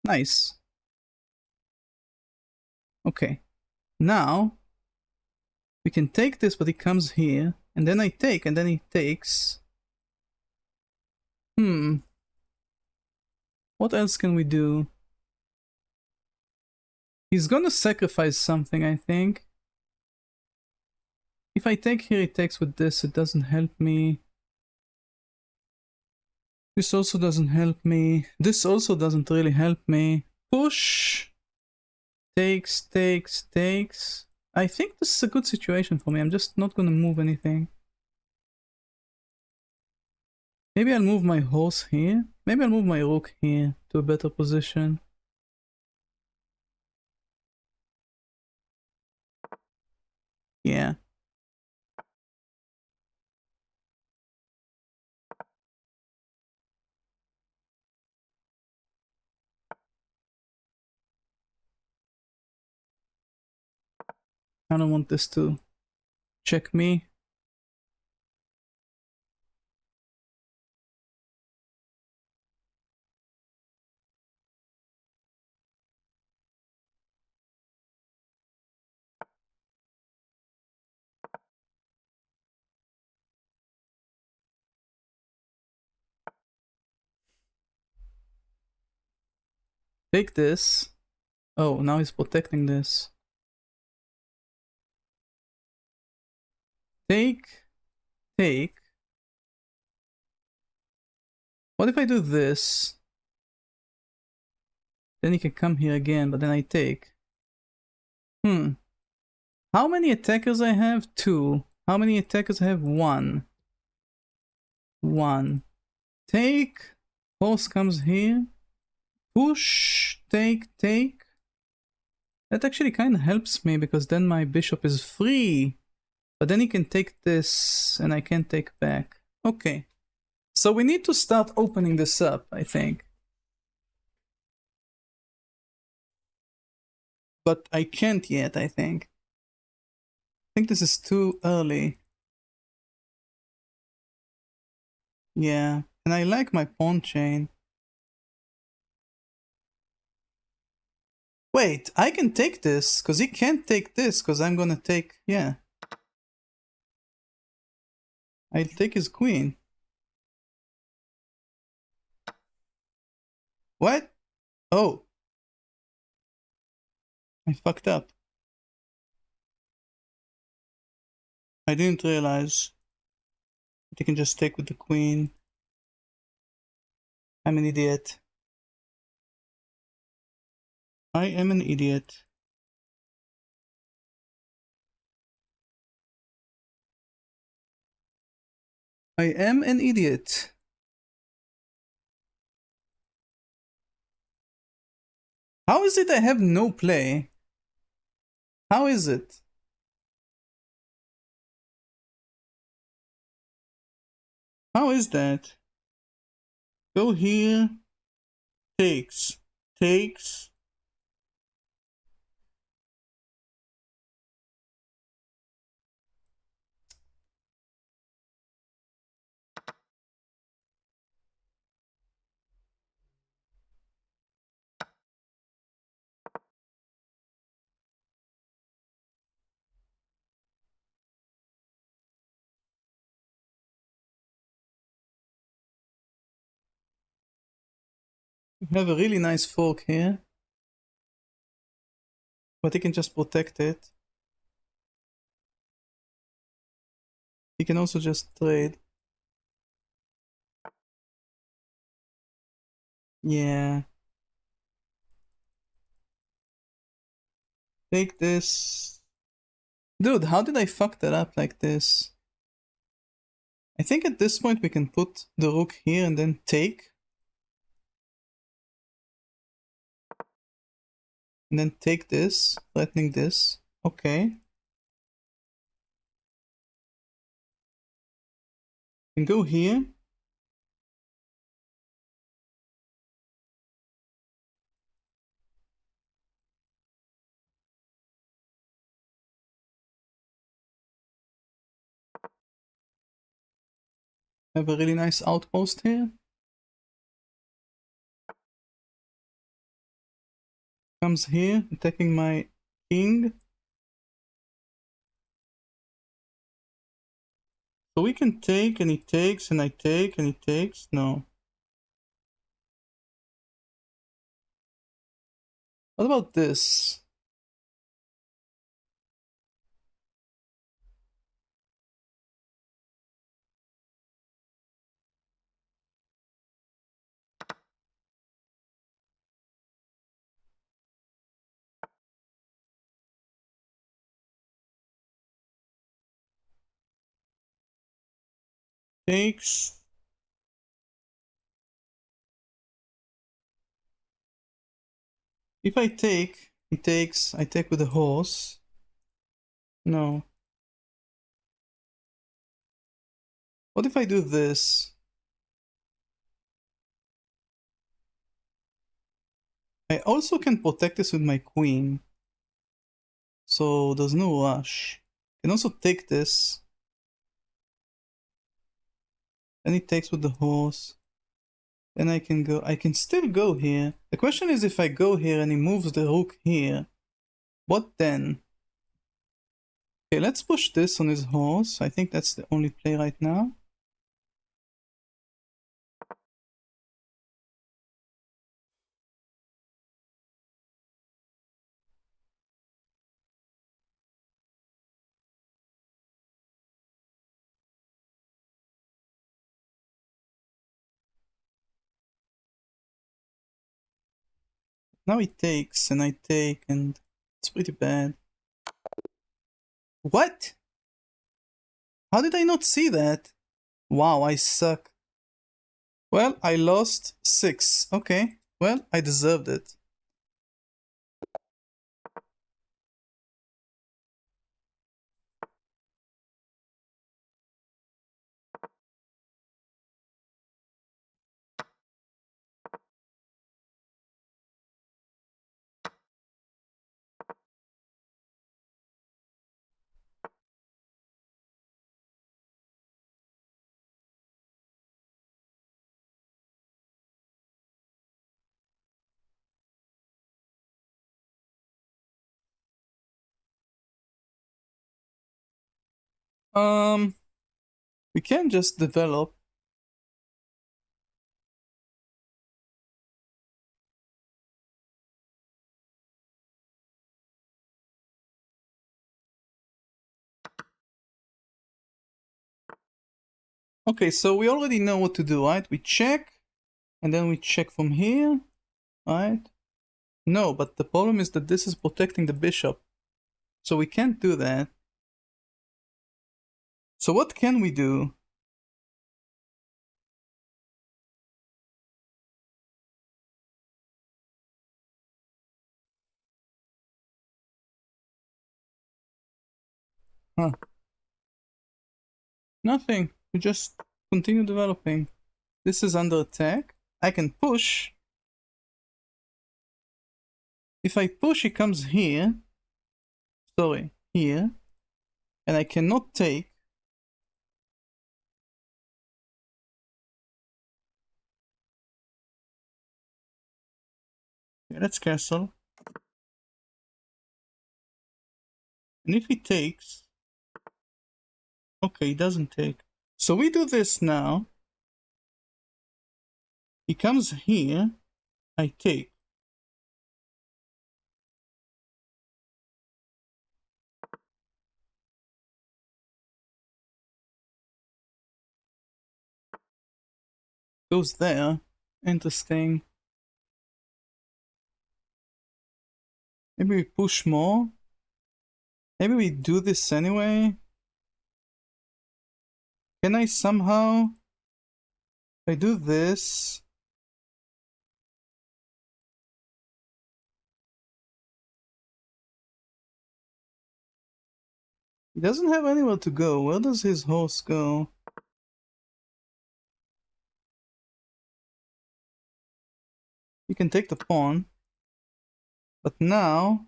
Nice. Okay. Now, we can take this, but he comes here. And then I take, and then he takes. What else can we do? He's gonna sacrifice something, I think. If I take here, he takes with this. It doesn't help me. This also doesn't help me. This also doesn't really help me. Push. Takes, takes, takes. I think this is a good situation for me. I'm just not gonna move anything. Maybe I'll move my horse here. Maybe I'll move my rook here to a better position. Yeah. I don't want this to check me. Take this. Oh, now he's protecting this. Take. Take. What if I do this? Then he can come here again, but then I take. How many attackers I have? 2. How many attackers I have? 1. 1. Take. Horse comes here. Push. Take. Take. That actually kind of helps me because then my bishop is free. But then he can take this and I can't take back. Okay. So we need to start opening this up, I think. But I can't yet, I think. I think this is too early. Yeah, and I like my pawn chain. Wait, I can take this, because he can't take this, because I'm gonna take... Yeah. I'll take his queen. What? Oh. I fucked up. I didn't realize that you can just take with the queen. I'm an idiot. I am an idiot. I am an idiot. How is it I have no play? How is it? How is that? Go here. Takes. Takes. We have a really nice fork here. But he can just protect it. He can also just trade. Yeah. Take this. Dude, how did I fuck that up like this? I think at this point we can put the rook here and then take. And then take this, threatening this. Okay. And go here. Have a really nice outpost here. comes here, attacking my king. So we can take, and he takes, and I take, and he takes. No. What about this? Takes. If I take, he takes, I take with the horse. No. What if I do this? I also can protect this with my queen. So there's no rush. I can also take this. Then he takes with the horse. Then I can still go here. The question is if I go here and he moves the rook here, what then? Okay, let's push this on his horse. I think that's the only play right now. Now he takes and I take and it's pretty bad. What? How did I not see that? Wow, I suck. Well, I lost 6. Okay, well, I deserved it. We can just develop. Okay, so we already know what to do, right? We check, and then we check from here, right? No, but the problem is that this is protecting the bishop. So we can't do that. So what can we do? Huh. Nothing. We just continue developing. This is under attack. I can push. If I push, he comes here. Sorry, here. And I cannot take. Okay, let's castle. And if he takes... Okay, he doesn't take. So we do this now. He comes here. I take. Goes there. Interesting. Maybe we push more. Maybe we do this anyway. Can I somehow... If I do this... He doesn't have anywhere to go. Where does his horse go? He can take the pawn. But now...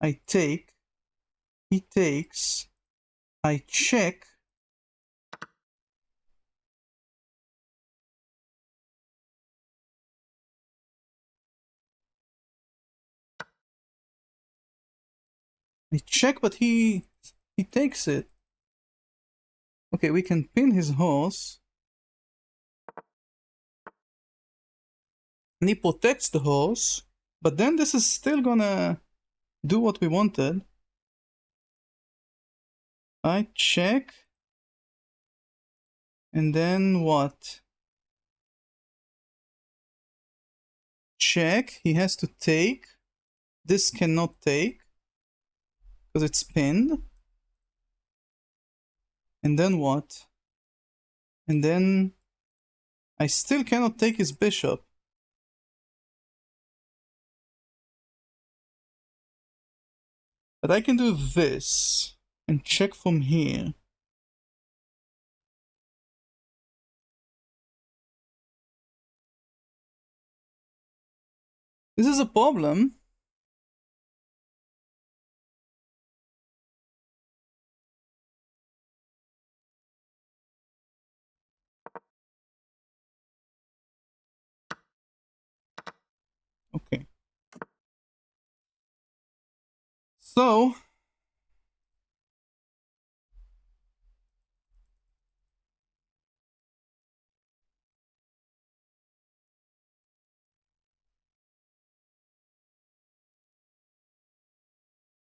I take. He takes. I check. I check, but he takes it. Okay, we can pin his horse. And he protects the horse. But then this is still gonna do what we wanted. I check. And then what? Check. He has to take. This cannot take. Because it's pinned. And then what? And then I still cannot take his bishop. But I can do this and check from here. This is a problem. Okay. So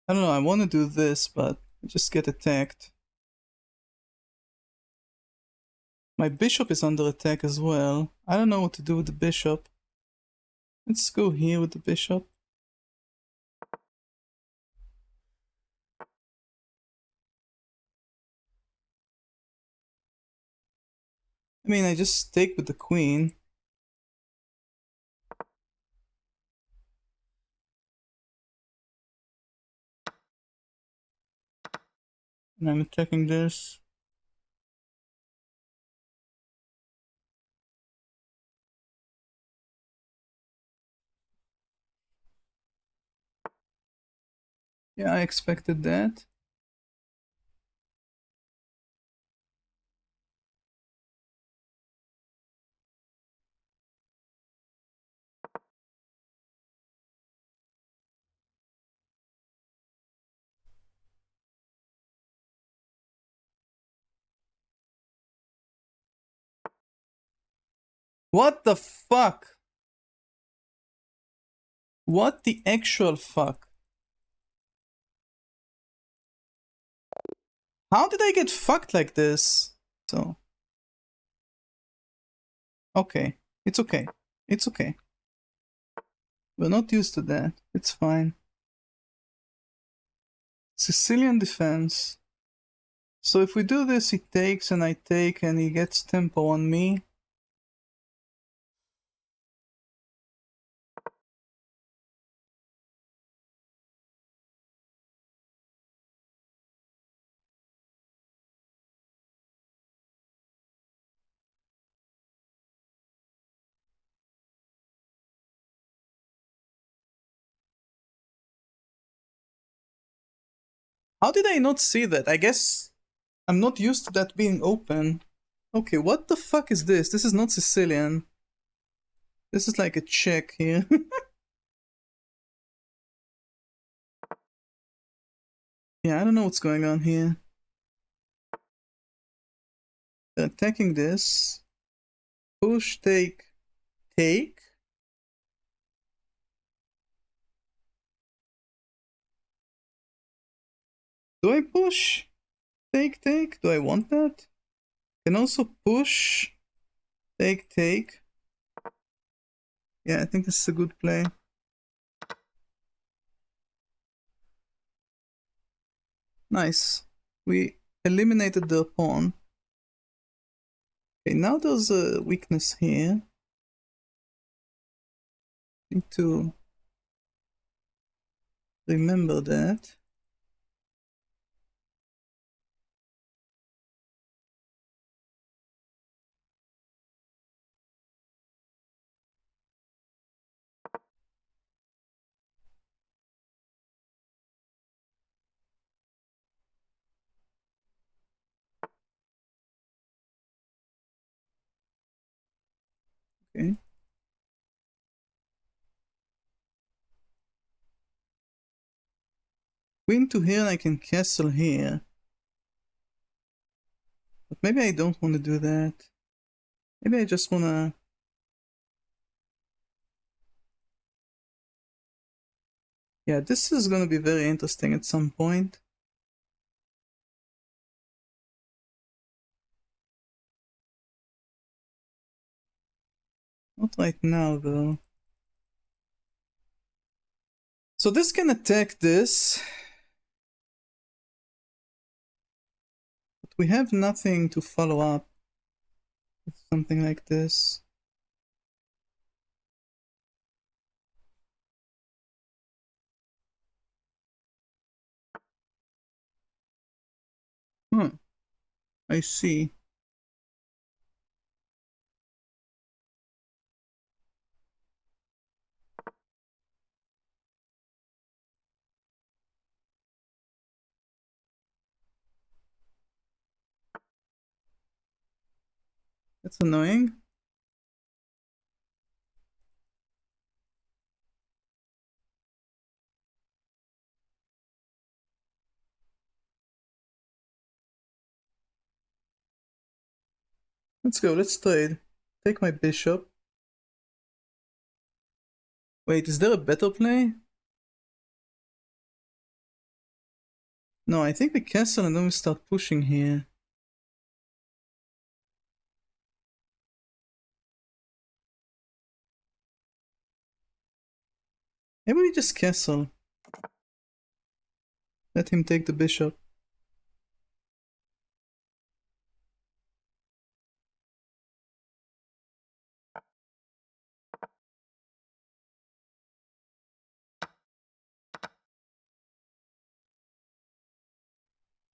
I don't know, I want to do this, but I just get attacked. My bishop is under attack as well. I don't know what to do with the bishop. Let's go here with the bishop. I mean, I just take with the queen. And I'm attacking this. Yeah, I expected that. What the fuck? What the actual fuck? How did I get fucked like this? So. Okay. It's okay. It's okay. We're not used to that. It's fine. Sicilian defense. So if we do this, he takes and I take and he gets tempo on me. How did I not see that? I guess I'm not used to that being open. Okay, what the fuck is this? This is not Sicilian. This is like a check here. Yeah, I don't know what's going on here. They're attacking this. Push, take, take. Do I push? Take, take? Do I want that? Can also push, take, take. Yeah, I think this is a good play. Nice. We eliminated the pawn. Okay, now there's a weakness here. Need to remember that. Okay. queen to here and I can castle here. But maybe I don't want to do that. Maybe I just want to... Yeah, this is going to be very interesting at some point. Not right now, though. So this can attack this. But we have nothing to follow up with something like this. Huh. I see. That's annoying. Let's go, let's trade. Take my bishop. Wait, is there a better play? No, I think we castle and then we start pushing here. Maybe we just castle. Let him take the bishop.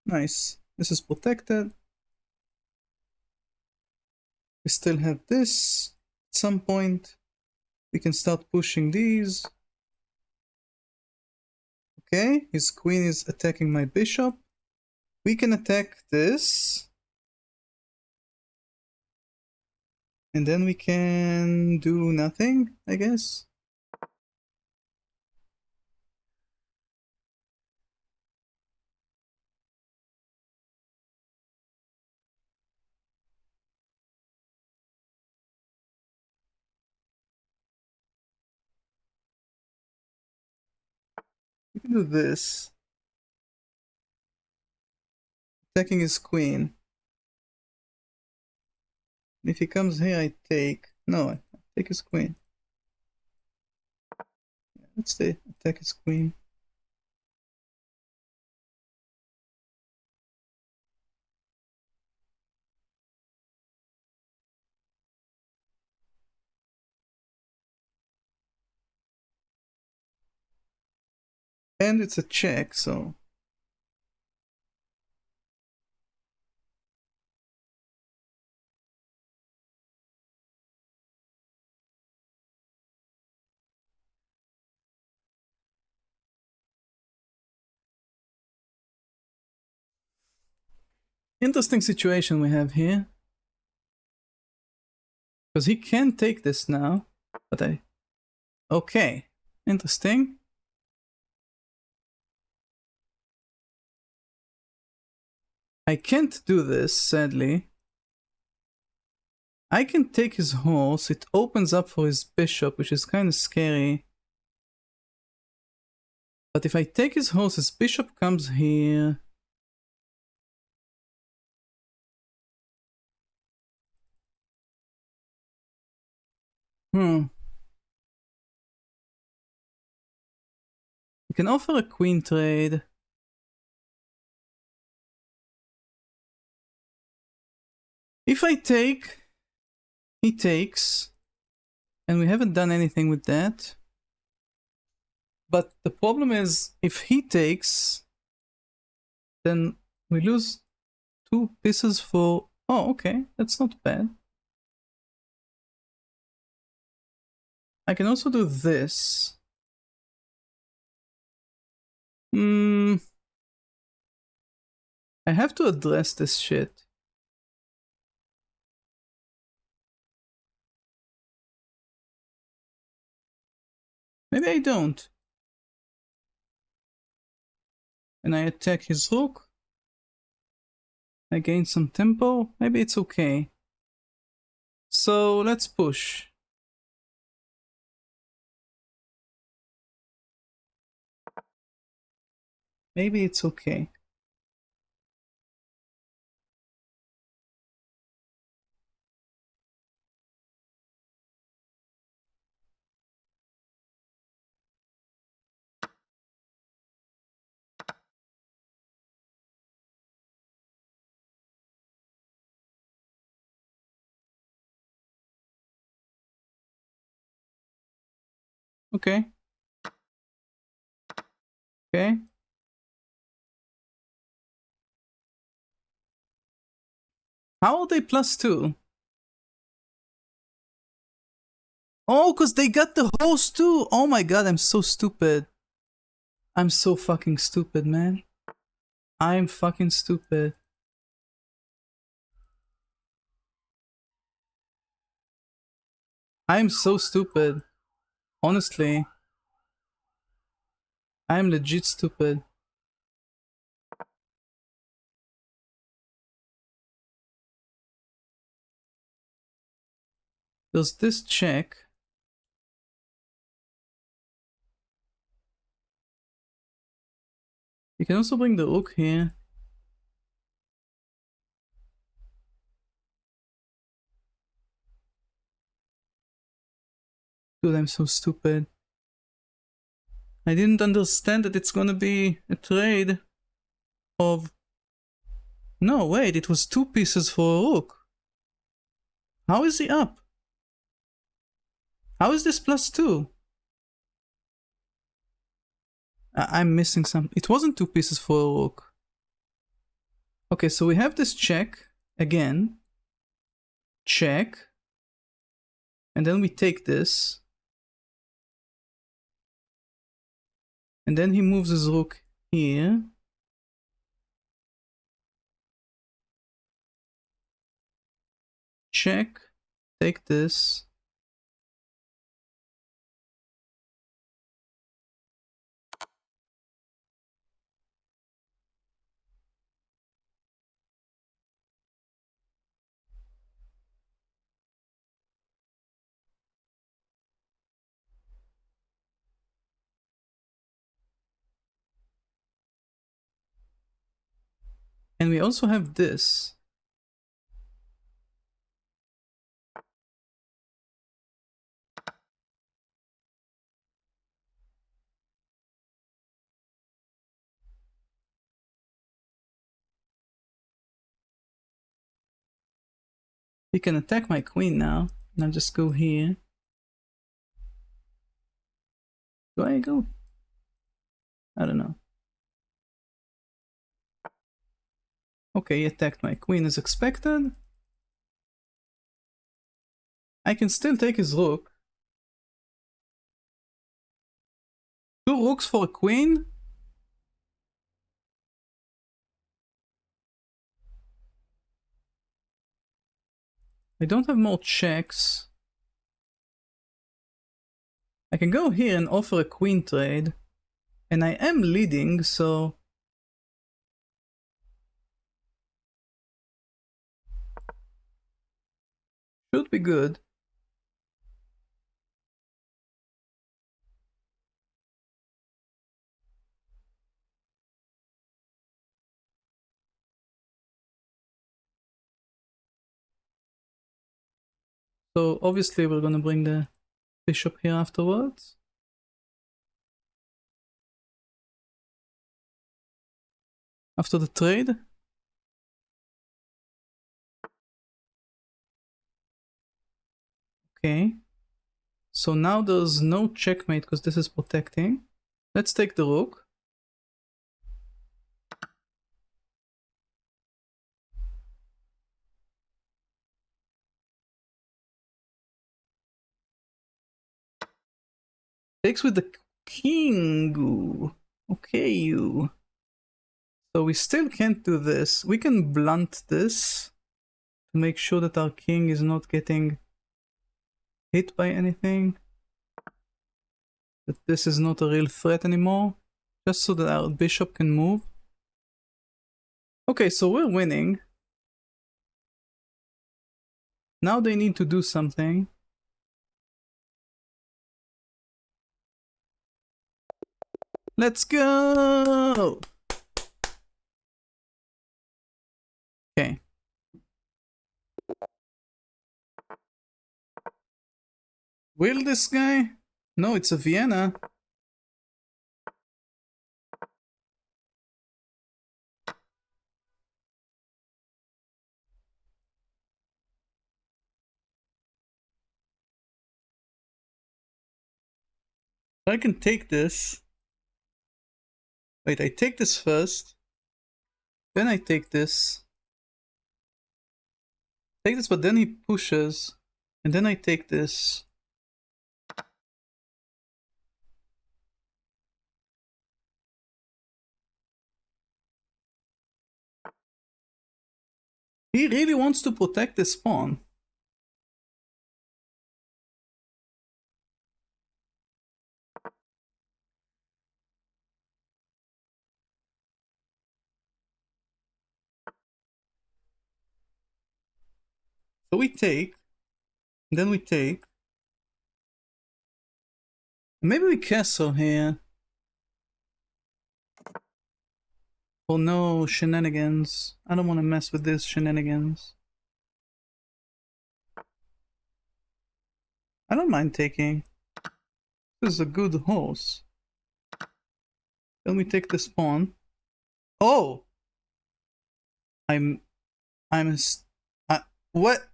Nice. This is protected. We still have this. At some point, we can start pushing these. Okay, his queen is attacking my bishop. We can attack this. And then we can do nothing, I guess. We can do this. Attacking his queen. If he comes here, I take. No, I take his queen. Yeah, let's say attack his queen. And it's a check, so. Interesting situation we have here. Because he can take this now, but I... Okay, interesting. I can't do this, sadly. I can take his horse, it opens up for his bishop, which is kind of scary. But if I take his horse, his bishop comes here. You can offer a queen trade. If I take, he takes. And we haven't done anything with that. But the problem is, if he takes, then we lose 2 pieces for... Oh, okay, that's not bad. I can also do this. I have to address this shit. Maybe I don't. and I attack his rook. I gain some tempo. Maybe it's okay. So let's push. Maybe it's okay. Okay. Okay. How are they +2? Oh, because they got the horse too! Oh my god, I'm so stupid. I'm so fucking stupid, man. I'm fucking stupid. I'm so stupid. Honestly. I'm legit stupid. There's this check. You can also bring the rook here. Dude, I'm so stupid. I didn't understand that it's gonna be a trade of... No, wait, it was 2 pieces for a rook. How is he up? How is this +2? I'm missing some... It wasn't 2 pieces for a rook. Okay, so we have this check. Again. Check. And then we take this. And then he moves his rook here. Check. Take this. And we also have this. He can attack my queen now. And I'll just go here. Do I go? I don't know. Okay, he attacked my queen as expected. I can still take his rook. 2 rooks for a queen? I don't have more checks. I can go here and offer a queen trade. And I am leading, so... Should be good. So obviously we're gonna bring the bishop here afterwards. After the trade. Okay. So now there's no checkmate because this is protecting. Let's take the rook. Takes with the king. Okay, you. So we still can't do this. We can blunt this to make sure that our king is not getting hit by anything. That this is not a real threat anymore. Just so that our bishop can move. Okay, so we're winning. Now they need to do something. Let's go! Okay. Will this guy? No, it's a Vienna. I can take this. Wait, I take this first. Then I take this. Take this, but then he pushes. And then I take this. He really wants to protect this pawn. So we take. And then we take. Maybe we castle here. Oh no, shenanigans. I don't want to mess with this shenanigans. I don't mind taking. This is a good horse. Then we take this pawn. Oh! I'm what?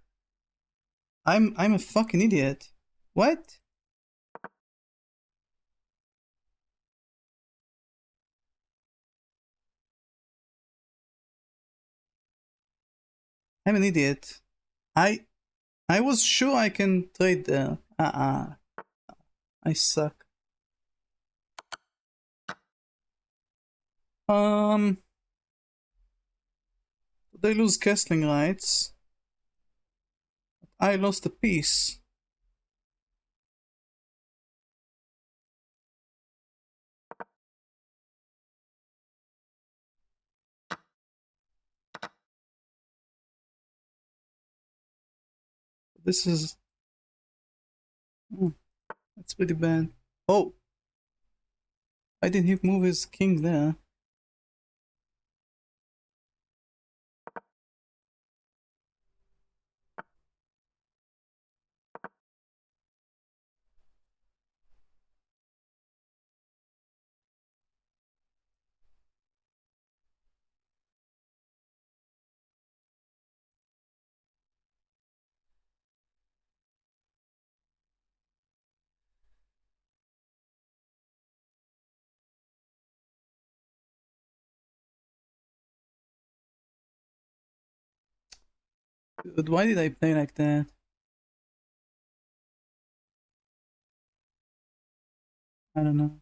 I'm a fucking idiot. What? I'm an idiot. I was sure I can trade there. I suck. They lose castling rights. I lost a piece. This is... that's pretty bad. Oh! Why didn't he move his king there? But why did I play like that? I don't know.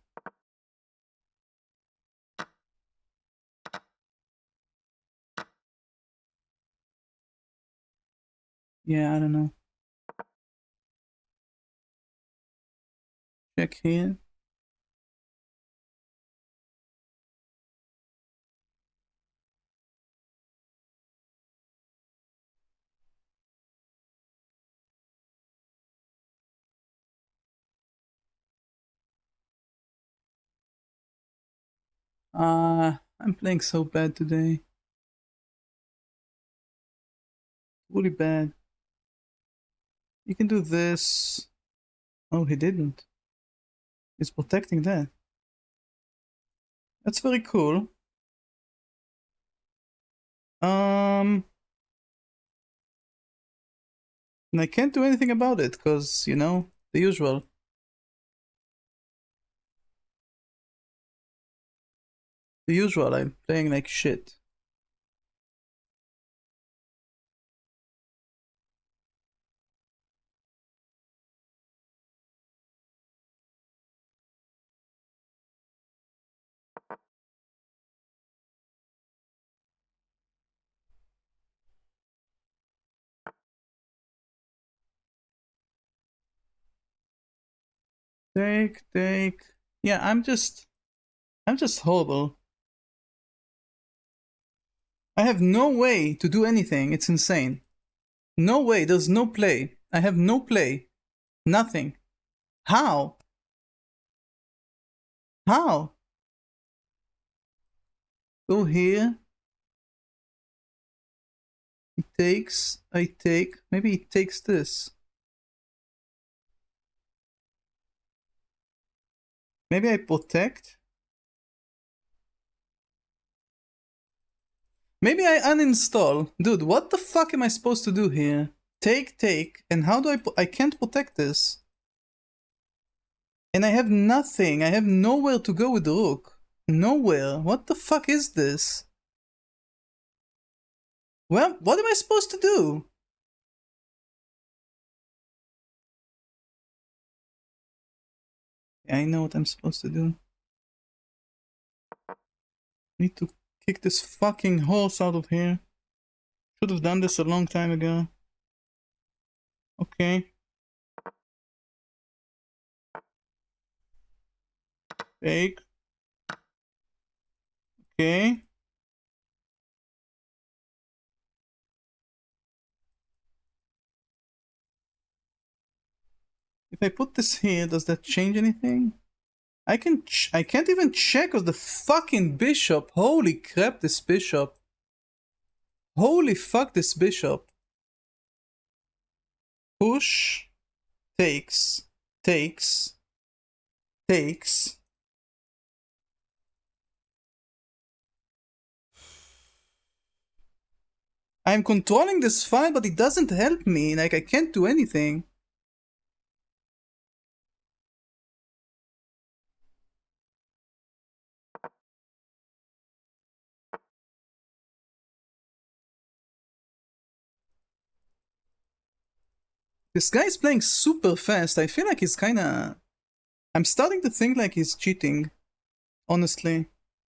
Yeah, I don't know. Check here. I'm playing so bad today. Really bad. You can do this. Oh, he didn't. He's protecting that. That's very cool. And I can't do anything about it, because, you know, the usual. The usual, I'm playing like shit. Take. Yeah, I'm just horrible. I have no way to do anything. It's insane. No way. There's no play. I have no play. Nothing. How? How? Go here. He takes. I take. Maybe he takes this. Maybe I protect. Maybe I uninstall. Dude, what the fuck am I supposed to do here? Take, and how do I can't protect this. And I have nothing. I have nowhere to go with the rook. Nowhere. What the fuck is this? Well, what am I supposed to do? I know what I'm supposed to do. Need to kick this fucking horse out of here. Should have done this a long time ago. Okay. Take. Okay. If I put this here, does that change anything? I can't even check with the fucking bishop. Holy crap, this bishop. Holy fuck, this bishop. Push. Takes. Takes. Takes. I'm controlling this file, but it doesn't help me. Like, I can't do anything. This guy's playing super fast. I feel like he's kinda... I'm starting to think like he's cheating. Honestly.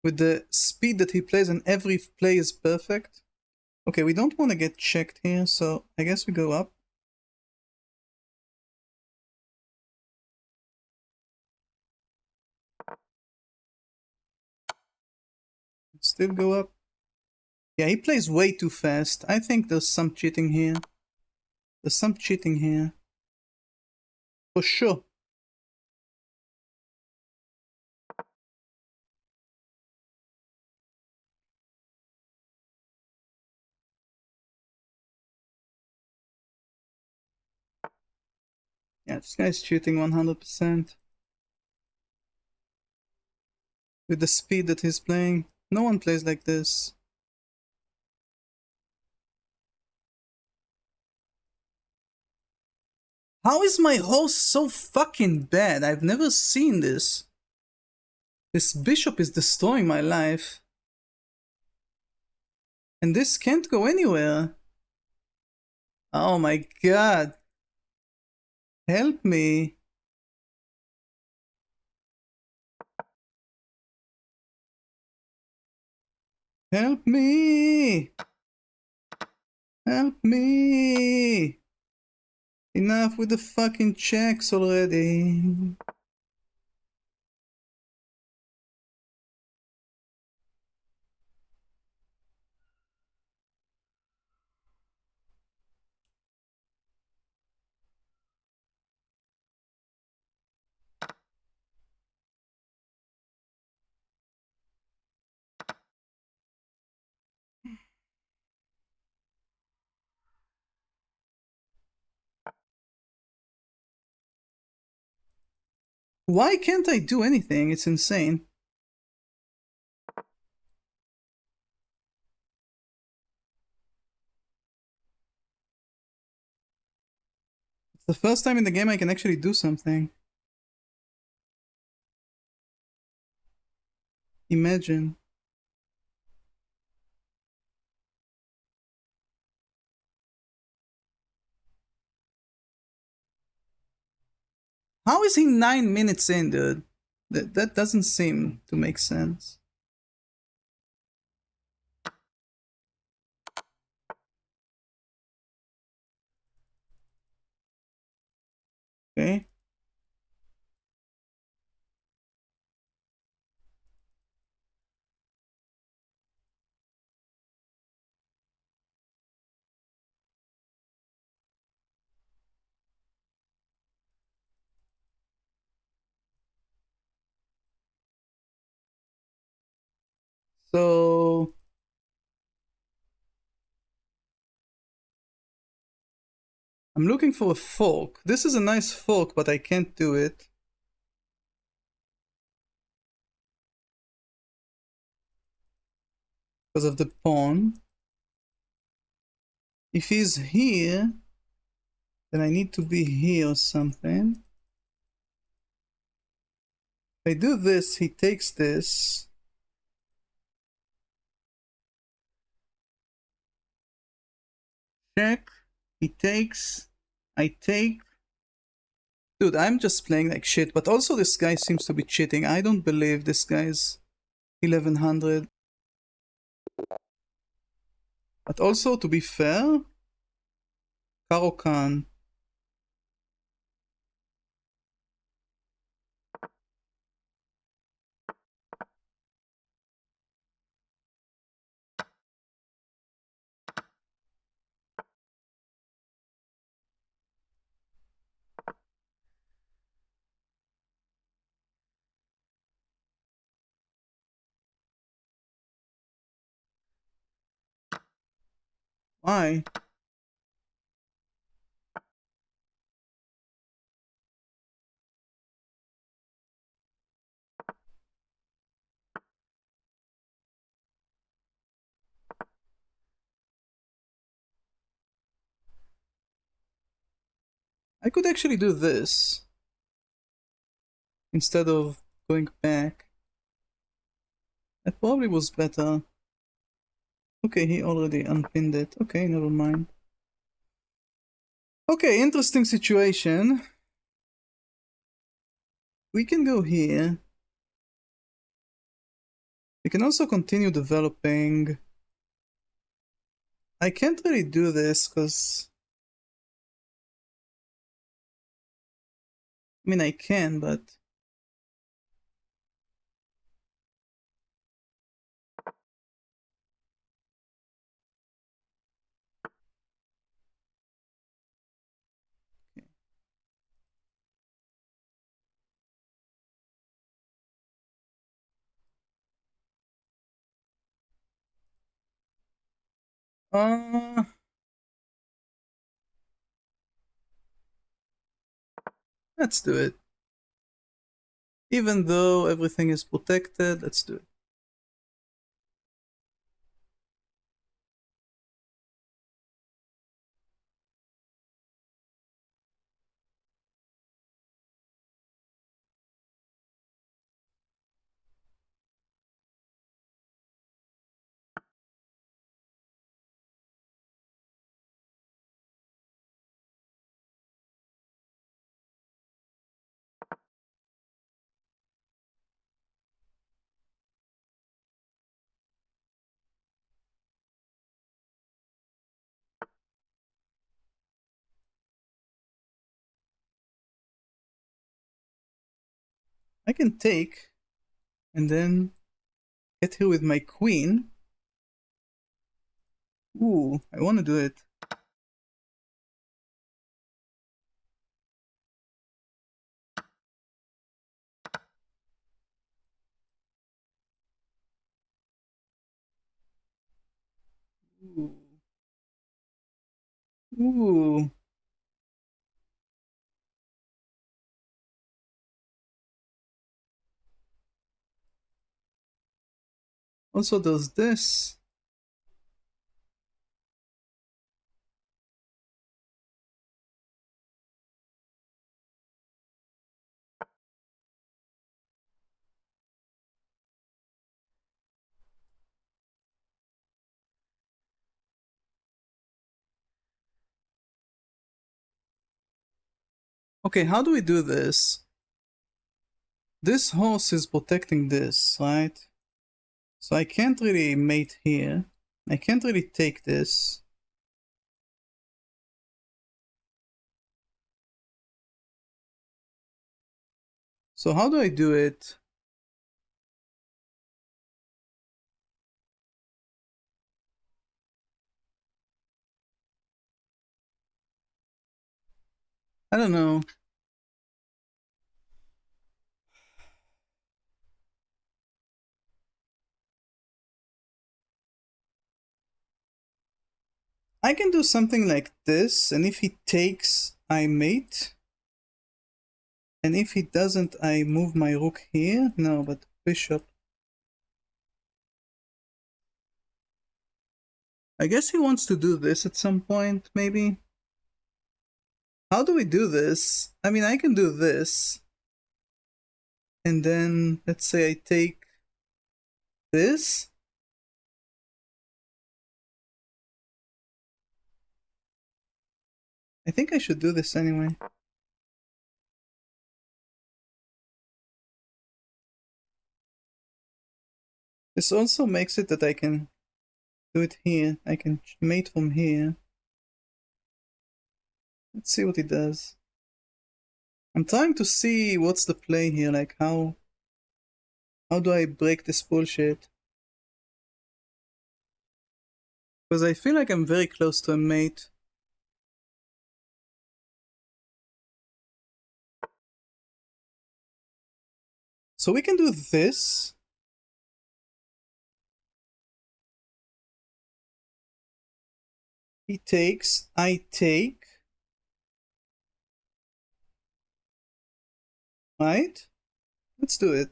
With the speed that he plays and every play is perfect. Okay, we don't want to get checked here, so I guess we go up. Still go up. Yeah, he plays way too fast. I think there's some cheating here. There's some cheating here. For sure. Yeah, this guy's cheating 100%. With the speed that he's playing. No one plays like this. How is my horse so fucking bad? I've never seen this. This bishop is destroying my life. And this can't go anywhere. Oh my god. Help me. Help me. Help me. Enough with the fucking checks already. Why can't I do anything? It's insane. It's the first time in the game I can actually do something. Imagine. How is he 9 minutes in, dude? That doesn't seem to make sense. Okay. So I'm looking for a fork. This is a nice fork, but I can't do it. Because of the pawn. If he's here, then I need to be here or something. If I do this, he takes this. Check. He takes. I take. Dude, I'm just playing like shit, but also this guy seems to be cheating. I don't believe this guy's 1100. But also, to be fair, Caro Kann. Why? I could actually do this instead of going back. That probably was better. Okay, he already unpinned it. Okay, never mind. Okay, interesting situation. We can go here. We can also continue developing. I can't really do this because... I mean, I can, but... Uh... Let's do it. Even though everything is protected, let's do it. I can take and then get here with my queen. Ooh, I want to do it. Ooh. Ooh. Also, there's this. Okay, how do we do this? This horse is protecting this, right? So I can't really mate here. I can't really take this. So how do I do it? I don't know. I can do something like this, and if he takes, I mate. And if he doesn't, I move my rook here. No, but bishop. I guess he wants to do this at some point, maybe. How do we do this? I mean, I can do this. And then, let's say I take this. I think I should do this anyway. This also makes it that I can do it here. I can mate from here. Let's see what he does. I'm trying to see what's the play here, like how do I break this bullshit? Because I feel like I'm very close to a mate. So we can do this. He takes, I take. Right? Let's do it.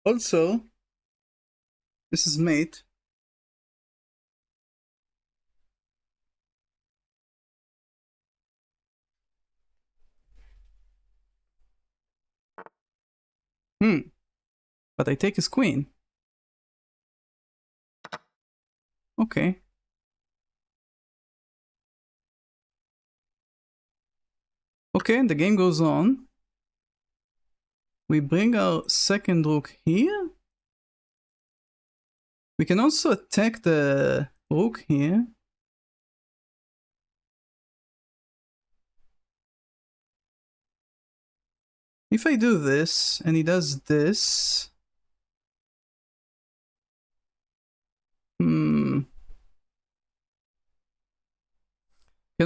Also, this is mate. But I take his queen. Okay. Okay, and the game goes on. We bring our second rook here. We can also attack the rook here. If I do this, and he does this... Can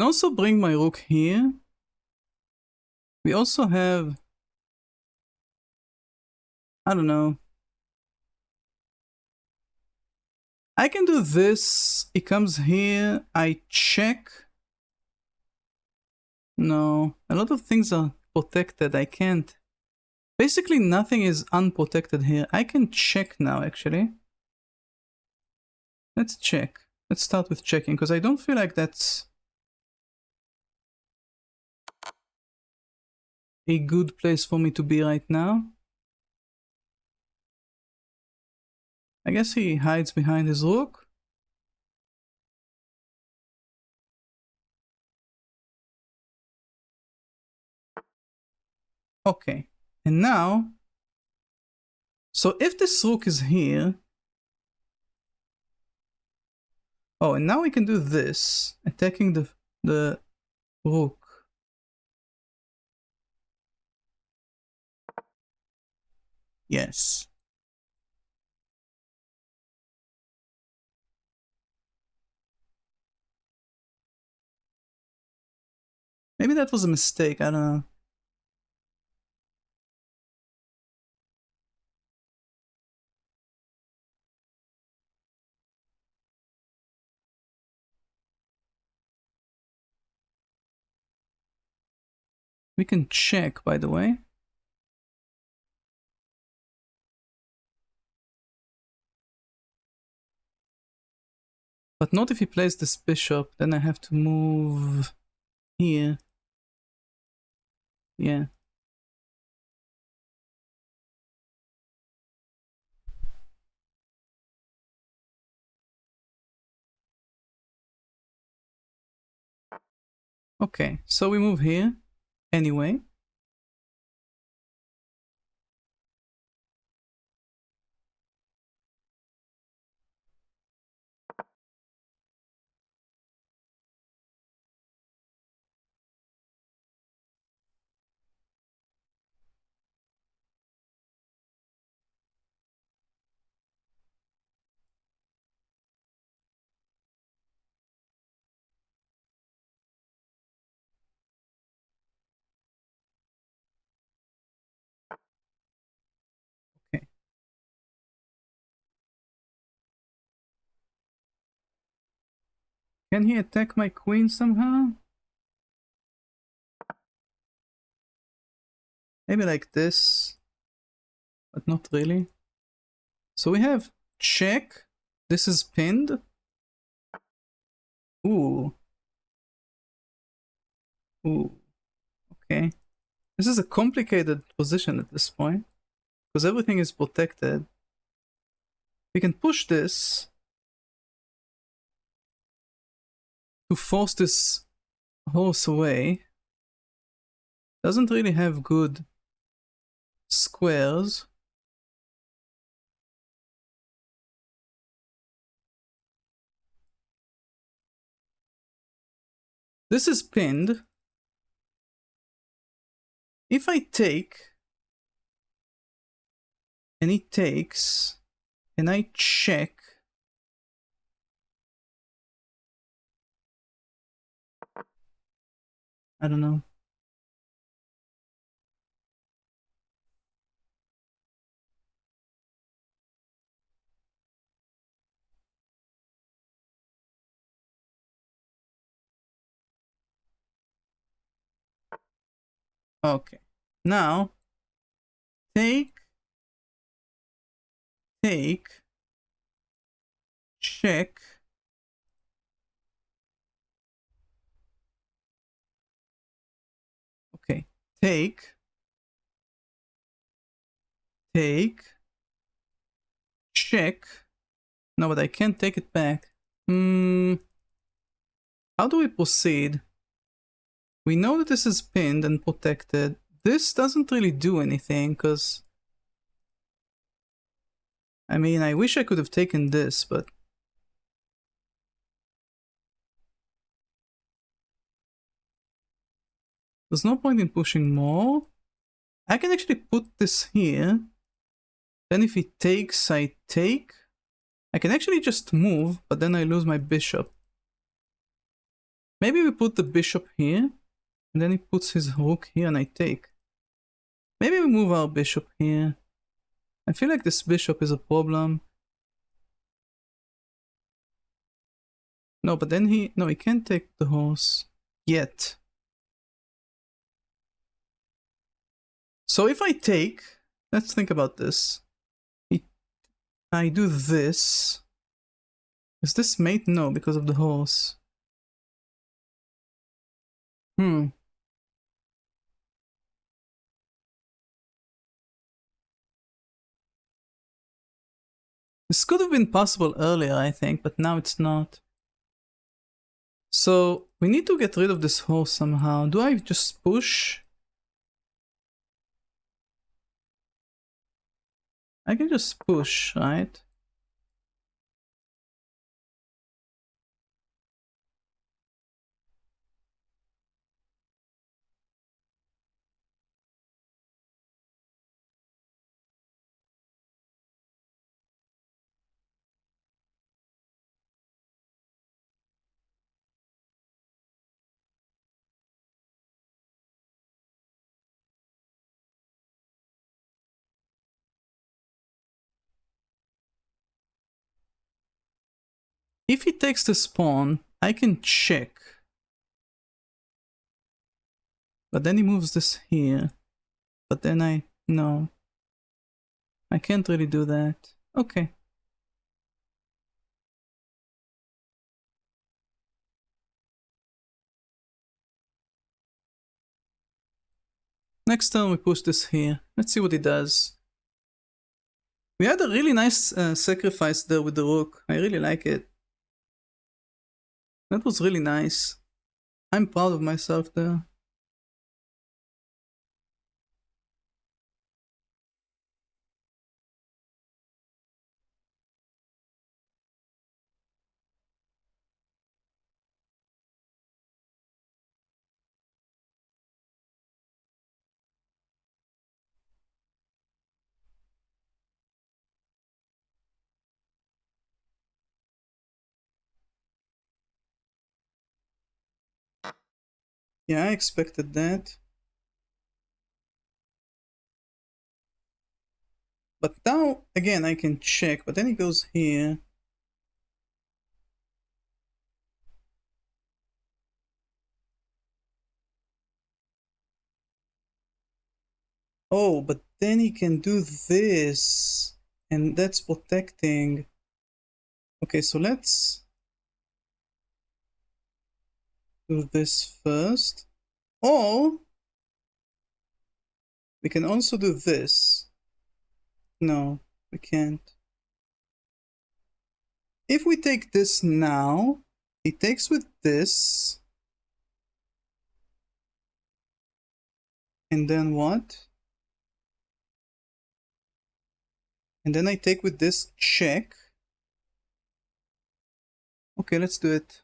also bring my rook here. We also have... I don't know. I can do this. He comes here. I check. No. A lot of things are protected. I can't. Basically, nothing is unprotected here. I can check now, actually. Let's check. Let's start with checking, because I don't feel like that's a good place for me to be right now. I guess he hides behind his rook. Okay. And now... So if this rook is here... Oh, and now we can do this. Attacking the rook. Yes. Maybe that was a mistake, I don't know. We can check, by the way. But not if he plays this bishop, then I have to move here. Yeah. Okay, so we move here anyway. Can he attack my queen somehow? Maybe like this, but not really. So we have check. This is pinned. Ooh. Ooh. Okay. This is a complicated position at this point, because everything is protected. We can push this to force this horse away. Doesn't really have good squares. This is pinned. If I take, and he takes, and I check, I don't know. Okay. Now, take, check. Okay. Take, check. No, but I can't take it back. How do we proceed? We know that this is pinned and protected. This doesn't really do anything, because... I mean, I wish I could have taken this, but... there's no point in pushing more. I can actually put this here. Then if he takes, I take. I can actually just move, but then I lose my bishop. Maybe we put the bishop here, and then he puts his rook here and I take. Maybe we move our bishop here. I feel like this bishop is a problem. No, but then he can't take the horse yet. So if I take, let's think about this. I do this. Is this mate? No, because of the horse. This could have been possible earlier, I think, but now it's not. So, we need to get rid of this horse somehow. Do I just push? I can just push, right? If he takes the pawn, I can check. But then he moves this here. But then no. I can't really do that. Okay. Next turn we push this here. Let's see what he does. We had a really nice sacrifice there with the rook. I really like it. That was really nice. I'm proud of myself there. Yeah, I expected that. But now, again, I can check, but then he goes here. Oh, but then he can do this. And that's protecting. Okay, so let's do this first. Or we can also do this. No, we can't. If we take this now, he takes with this. And then what? And then I take with this check. Okay, let's do it.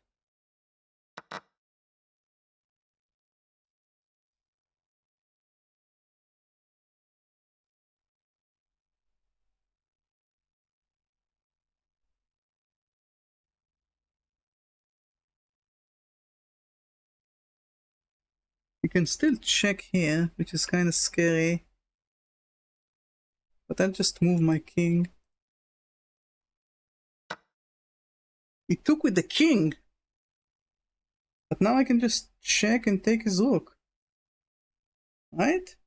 You can still check here, which is kind of scary. But I'll just move my king. He took with the king! But now I can just check and take his rook. Right?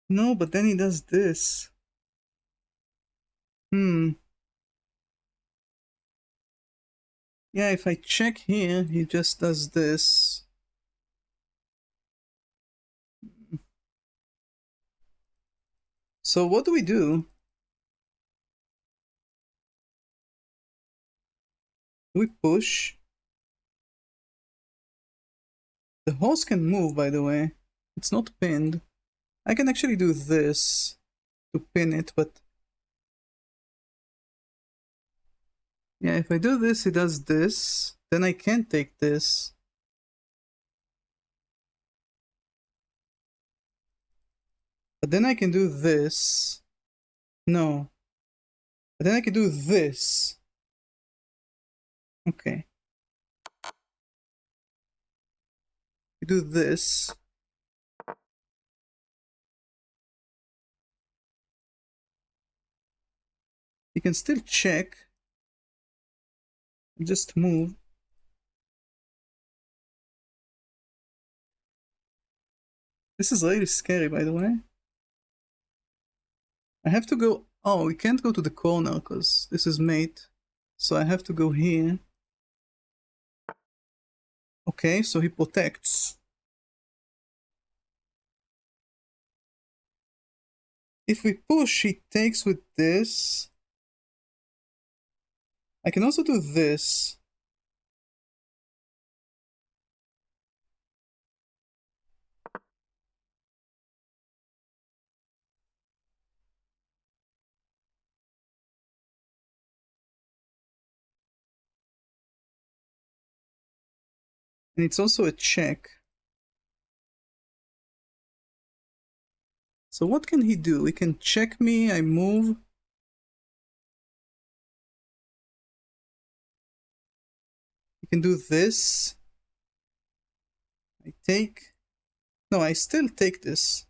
No, but then he does this. Yeah, if I check here, he just does this. So what do we do? Do we push? The horse can move, by the way. It's not pinned. I can actually do this to pin it, but... yeah, if I do this, he does this. Then I can't take this. But then I can do this. No. But then I can do this. Okay. We do this. You can still check. Just move. This is really scary, by the way. I have to go... oh, we can't go to the corner because this is mate. So I have to go here. Okay, so he protects. If we push, he takes with this. I can also do this. And it's also a check. So what can he do? He can check me, I move. He can do this. I take... no, I still take this.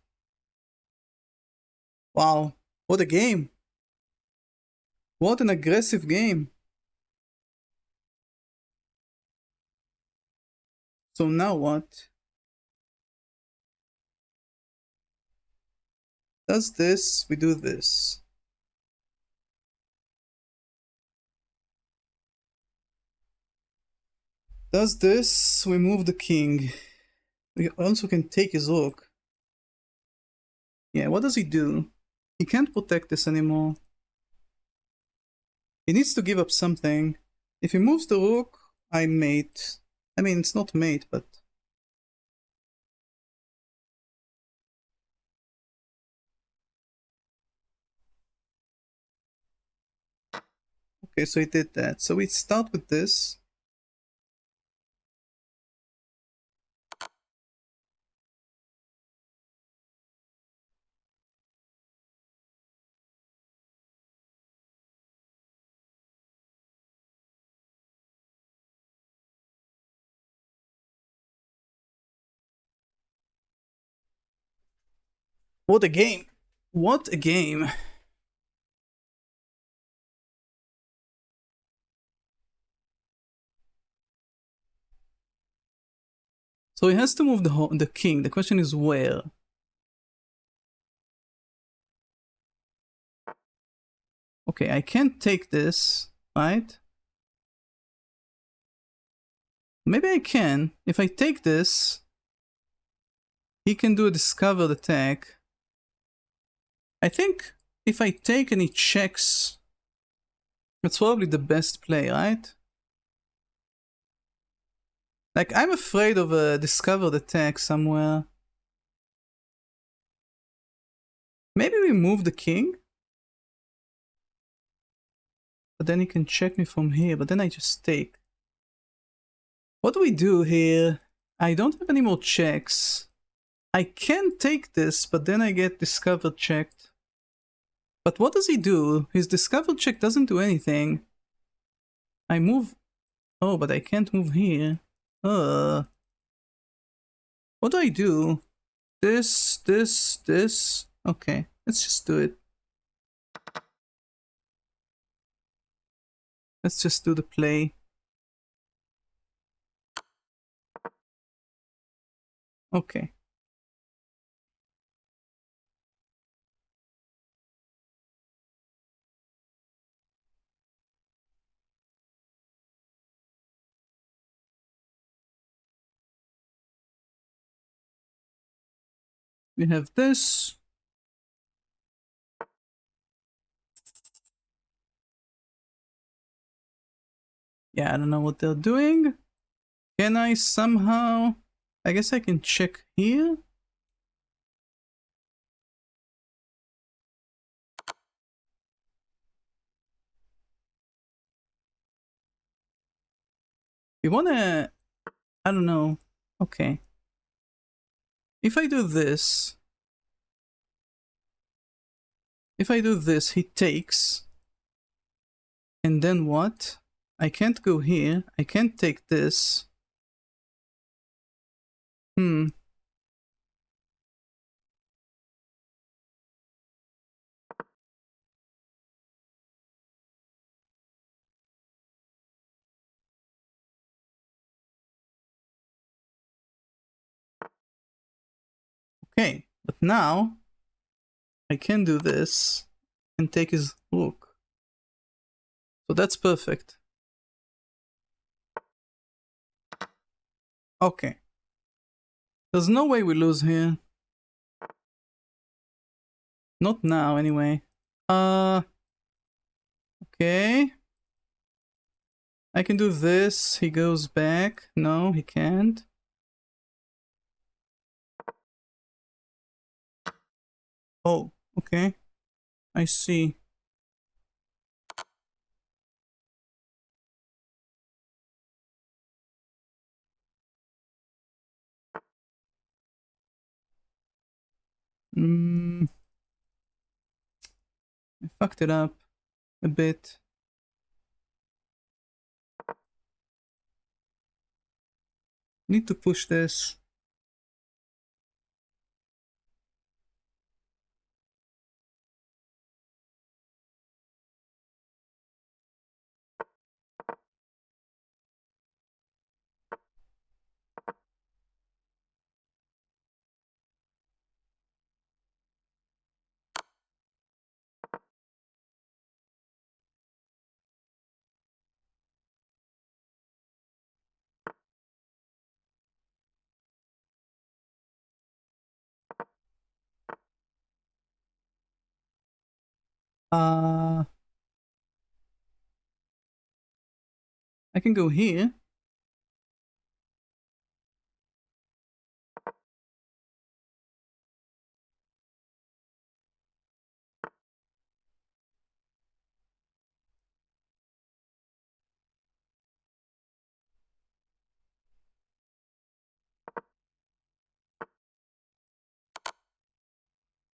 Wow, what a game. What an aggressive game. So now what? Does this, we do this. Does this, we move the king. We also can take his rook. Yeah, what does he do? He can't protect this anymore. He needs to give up something. If he moves the rook, I mate. I mean, it's not mate, but... okay, so he did that. So we start with this. What a game! What a game! So he has to move the king. The question is where? Okay, I can't take this, right? Maybe I can. If I take this, he can do a discovered attack. I think if I take and he checks, that's probably the best play, right? Like, I'm afraid of a discovered attack somewhere. Maybe we move the king? But then he can check me from here, but then I just take. What do we do here? I don't have any more checks. I can take this, but then I get discovered checked. But what does he do? His discovered check doesn't do anything. I move... Oh, but I can't move here. What do I do? This... Okay, let's just do it. Let's just do the play. Okay. We have this. Yeah, I don't know what they're doing. Can I somehow... I guess I can check here. We wanna... I don't know. Okay. If I do this... If I do this, he takes. And then what? I can't go here. I can't take this. Okay, but now I can do this and take his rook. So that's perfect. Okay. There's no way we lose here. Not now, anyway. Okay. I can do this. He goes back. No, he can't. Oh, okay. I see. I fucked it up a bit. Need to push this. I can go here.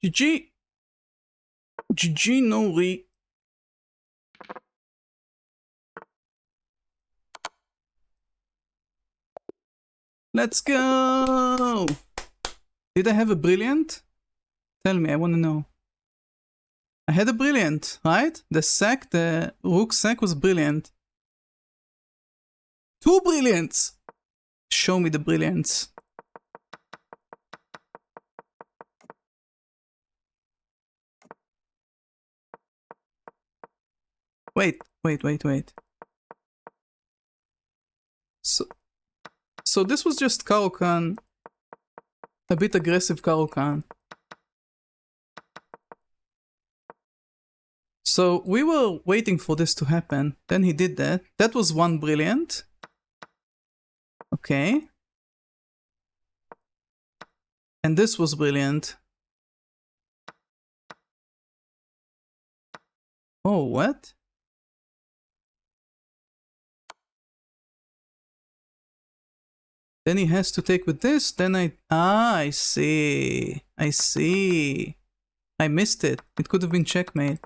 GG. GG Nori. Let's go! Did I have a brilliant? Tell me, I want to know. I had a brilliant, right? The rook sack was brilliant. 2 brilliants! Show me the brilliants. Wait. So this was just Caro Kann. A bit aggressive Caro Kann. So we were waiting for this to happen. Then he did that. That was one brilliant. Okay. And this was brilliant. Oh, what? Then he has to take with this, then I see. I see. I missed it. It could have been checkmate.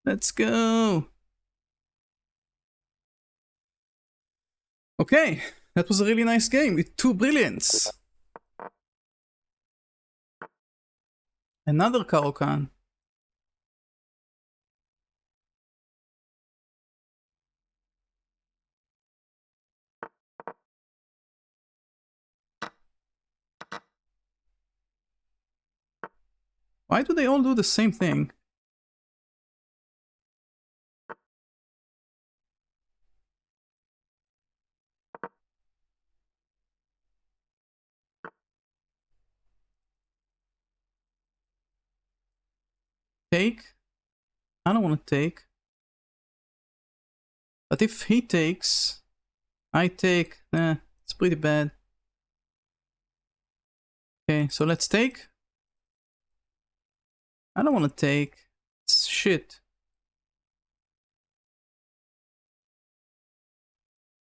Let's go. Okay, that was a really nice game with 2 brilliants. Another Caro Kann. Why do they all do the same thing? Take? I don't want to take. But if he takes, I take. It's pretty bad. Okay, so let's take. I don't want to take. It's shit.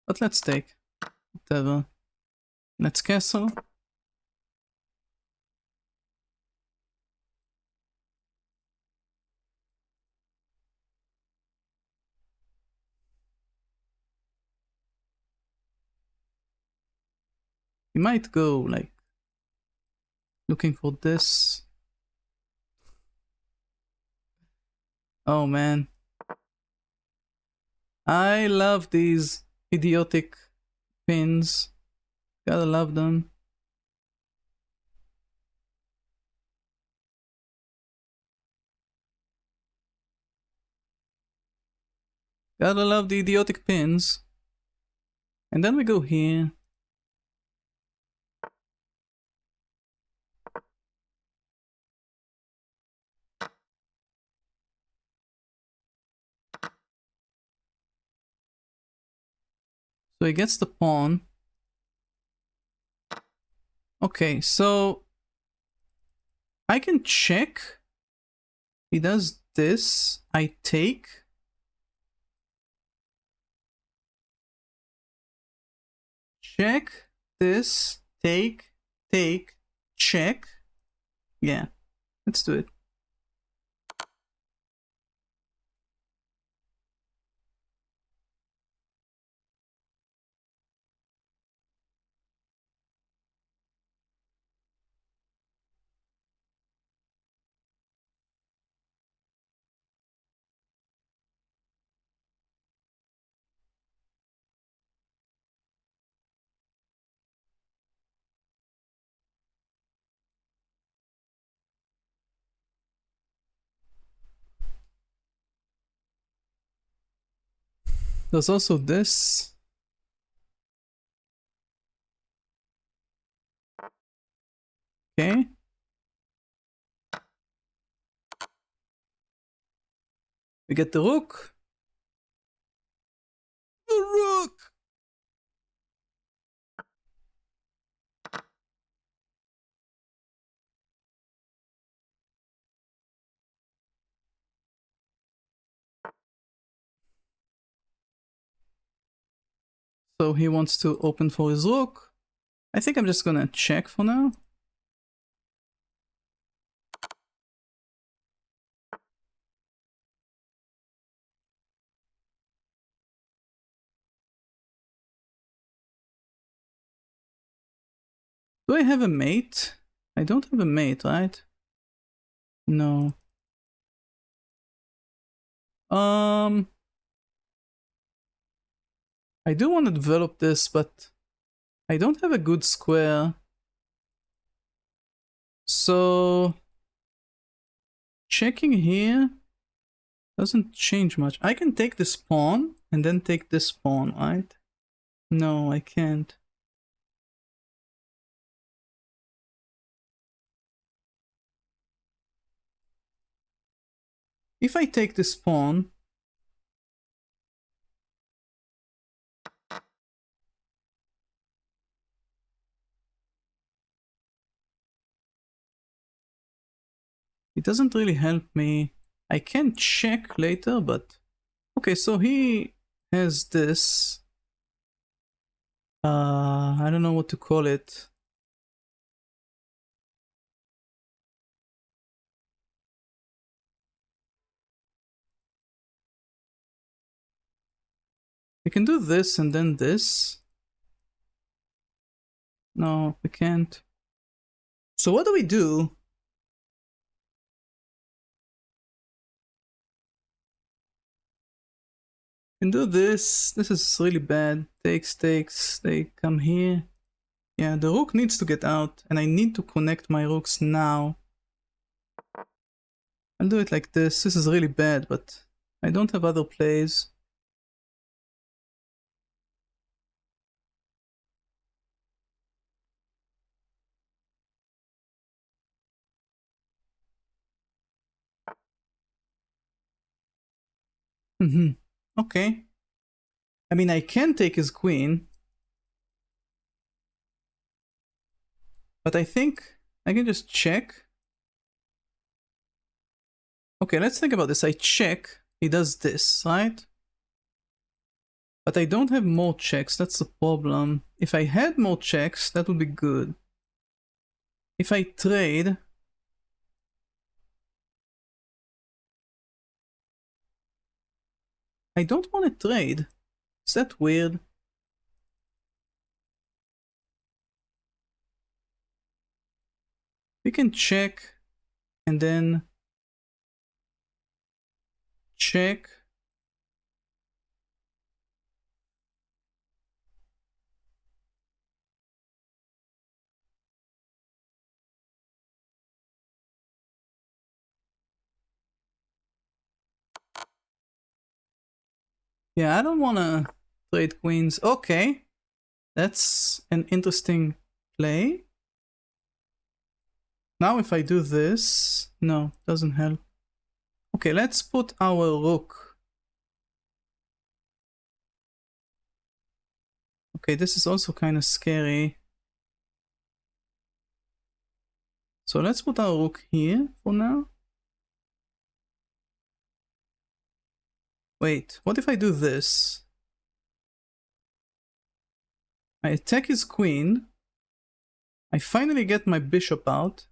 But let's take. Whatever. Let's castle. We might go like looking for this. Oh man. I love these idiotic pins. Gotta love them. Gotta love the idiotic pins. And then we go here. So he gets the pawn. Okay, so I can check. He does this. I take. Check this. Take. Check. Yeah, let's do it. There's also this. Okay. We get the rook. The rook! So he wants to open for his rook. I think I'm just gonna check for now. Do I have a mate? I don't have a mate, right? No. I do want to develop this, but I don't have a good square. So checking here doesn't change much. I can take this pawn and then take this pawn, right? No, I can't. If I take this pawn, it doesn't really help me. I can check later, but okay, so he has this. I don't know what to call it. We can do this and then this. No, we can't. So what do we do? Can do this. This is really bad. Takes, they come here. Yeah, the rook needs to get out, and I need to connect my rooks now. I'll do it like this. This is really bad, but I don't have other plays. Okay. I mean, I can take his queen. But I think I can just check. Okay, let's think about this. I check. He does this, right? But I don't have more checks. That's the problem. If I had more checks, that would be good. If I trade... I don't want to trade. Is that weird? We can check and then check. Yeah, I don't want to trade queens. Okay. That's an interesting play. Now if I do this... No, doesn't help. Okay, let's put our rook. Okay, this is also kind of scary. So let's put our rook here for now. Wait, what if I do this? I attack his queen. I finally get my bishop out.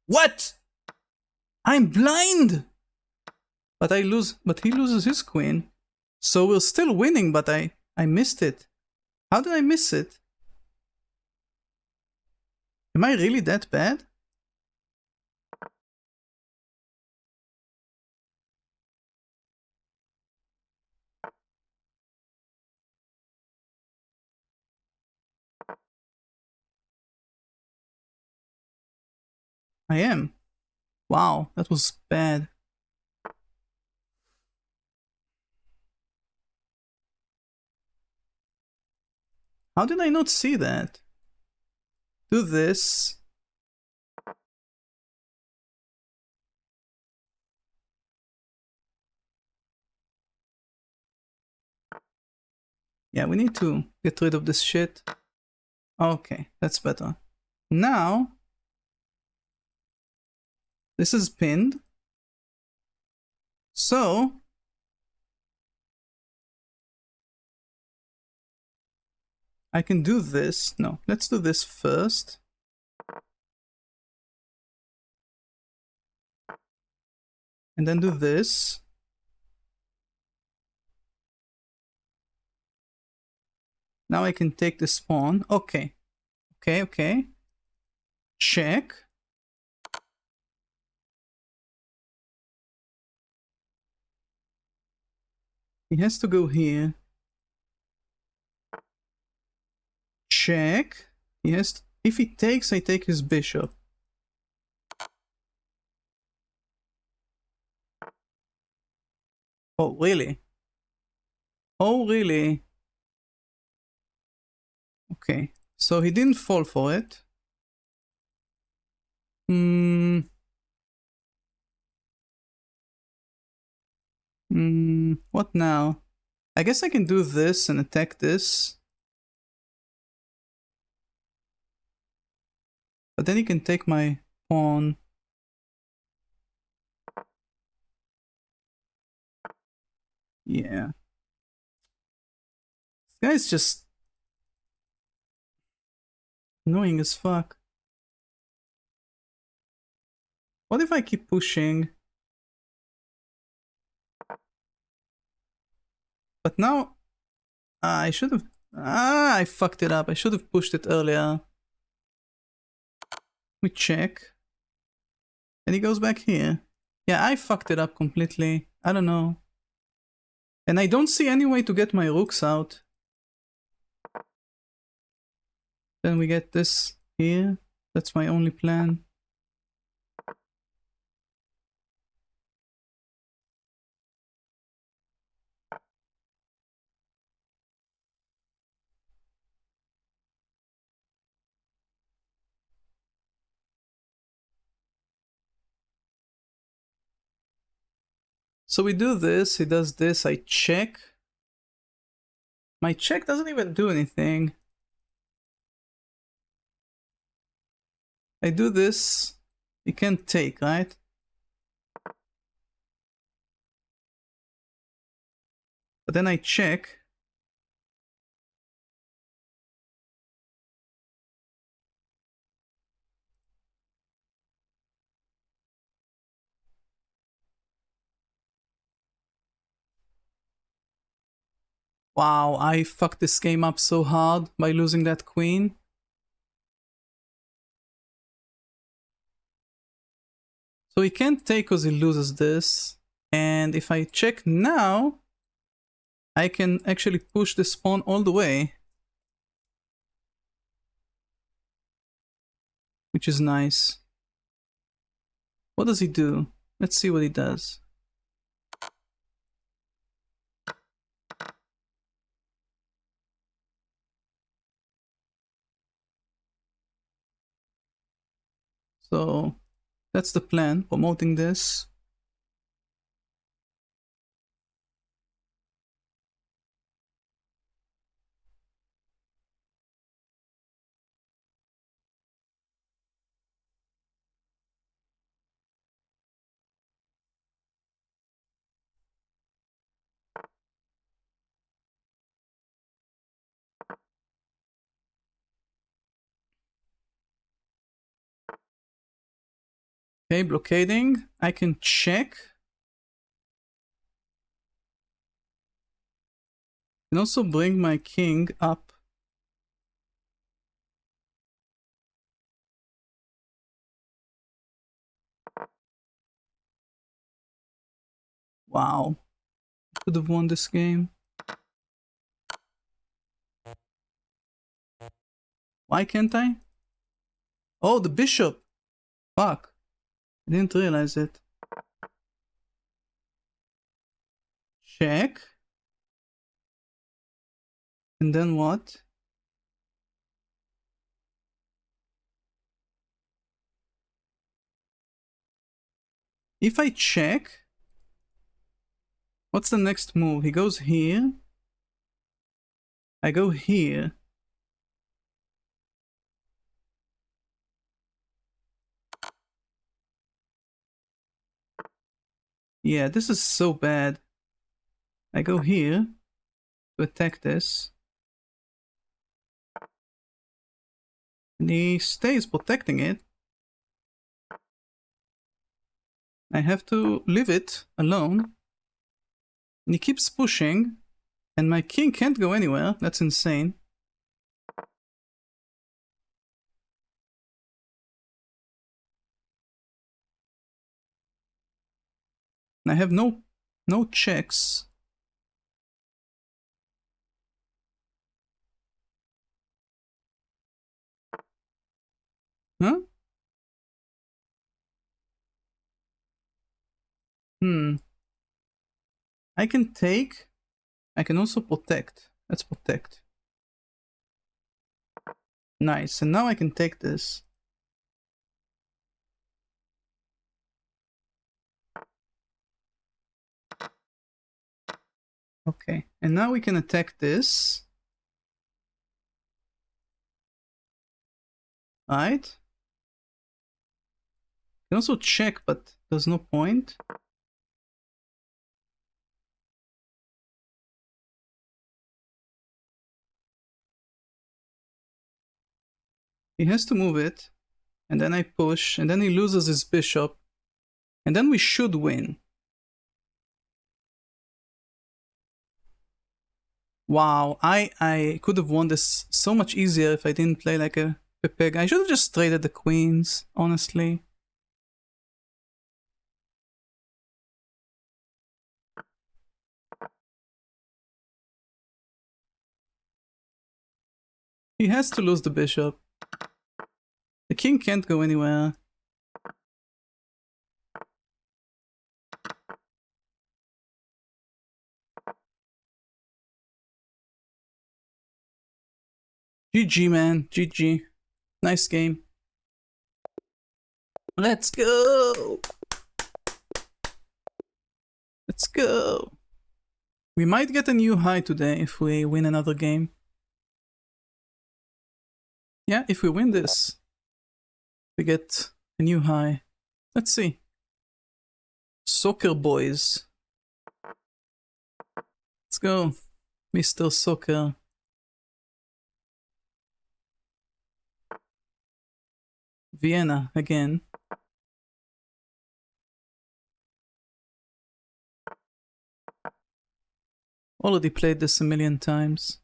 What? I'm blind! But I lose, but he loses his queen. So we're still winning, but I missed it. How did I miss it? Am I really that bad? I am. Wow, that was bad. How did I not see that? Do this. Yeah, we need to get rid of this shit. Okay, that's better. Now, this is pinned. So, I can do this. No, let's do this first. And then do this. Now I can take this pawn. Okay. Okay. Check. He has to go here. Check. He has to, if he takes, I take his bishop. Oh, really? Oh, really? Okay. So he didn't fall for it. What now? I guess I can do this and attack this. But then he can take my pawn. Yeah. This guy's just annoying as fuck. What if I keep pushing? But now... I should have... I fucked it up. I should have pushed it earlier. We check. And he goes back here. Yeah, I fucked it up completely. I don't know. And I don't see any way to get my rooks out. Then we get this here. That's my only plan. So we do this, he does this, I check. My check doesn't even do anything. I do this, he can't take, right? But then I check. Wow, I fucked this game up so hard by losing that queen. So he can't take because he loses this. And if I check now, I can actually push this pawn all the way. Which is nice. What does he do? Let's see what he does. So that's the plan, promoting this. Okay, blockading. I can check. And also bring my king up. Wow. Could have won this game. Why can't I? Oh, the bishop! Fuck. I didn't realize it. Check. And then what? If I check... What's the next move? He goes here. I go here. Yeah, this is so bad. I go here to attack this. And he stays protecting it. I have to leave it alone. And he keeps pushing. And my king can't go anywhere. That's insane. I have no checks. Huh? I can take. I can also protect. Let's protect. Nice. And now I can take this. Okay. And now we can attack this. Right? Can also check, but there's no point. He has to move it, and then I push, and then he loses his bishop, and then we should win. Wow, I could have won this so much easier if I didn't play like a peg. I should have just traded the queens, honestly. He has to lose the bishop. The king can't go anywhere. GG, man. GG. Nice game. Let's go! Let's go! We might get a new high today if we win another game. Yeah, if we win this, we get a new high. Let's see. Soccer boys. Let's go, Mr. Soccer. Vienna again. Already played this a million times.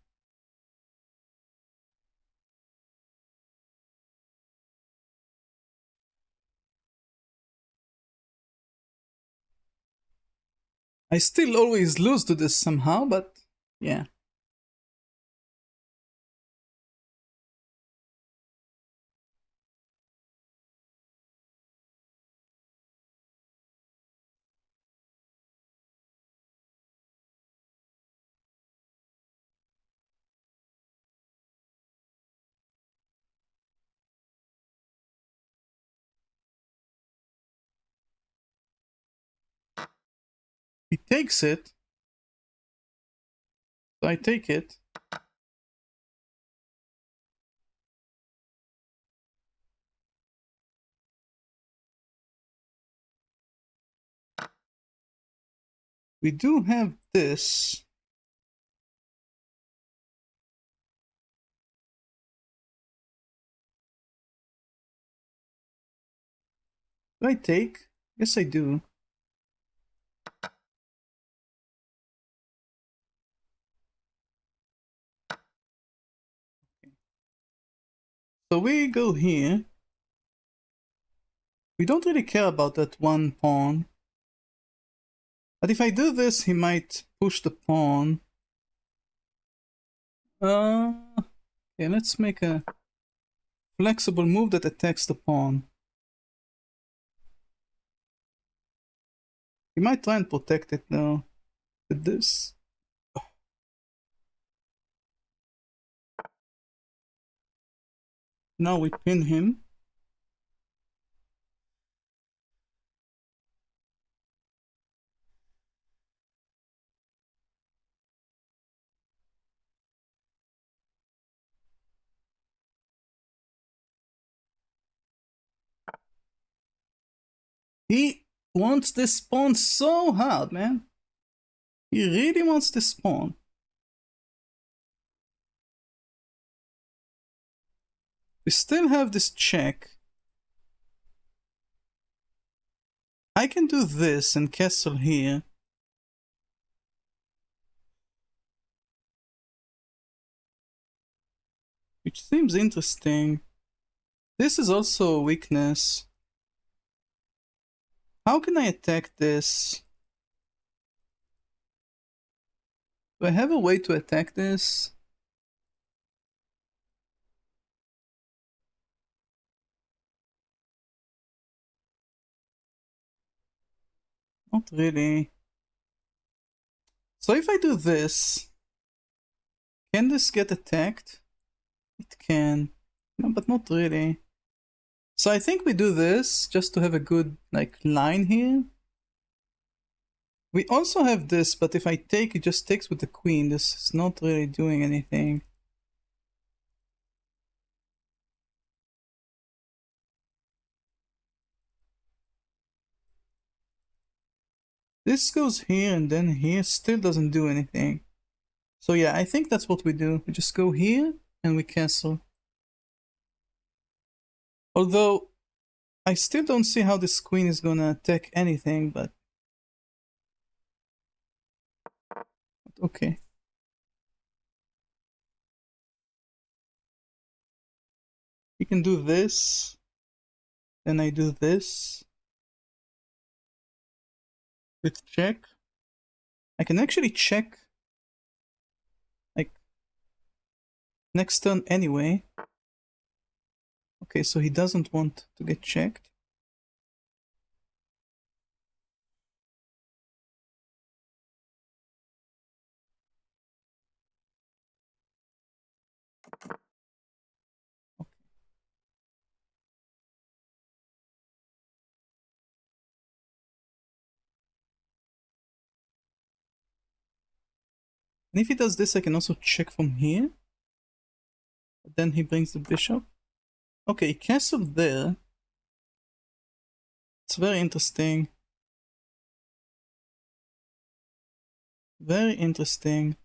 I still always lose to this somehow, but yeah. He takes it. So I take it. We do have this. Do I take? Yes, I do. So we go here. We don't really care about that one pawn. But if I do this, he might push the pawn. Okay, let's make a flexible move that attacks the pawn. He might try and protect it now with this. Now we pin him. He wants this pawn so hard, man. He really wants this pawn. We still have this check. I can do this and castle here. Which seems interesting. This is also a weakness. How can I attack this? Do I have a way to attack this? Not really. So if I do this, can this get attacked? It can. No, but not really. So I think we do this just to have a good like line here. We also have this, but if I take, it just takes with the queen. This is not really doing anything. This goes here and then here, still doesn't do anything. So yeah, I think that's what we do. We just go here and we castle. Although, I still don't see how this queen is gonna attack anything, but... okay. We can do this. Then I do this. With check. I can actually check like next turn anyway. Okay, so he doesn't want to get checked. Okay. And if he does this, I can also check from here. But then he brings the bishop. Okay, castle there. It's very interesting. Very interesting.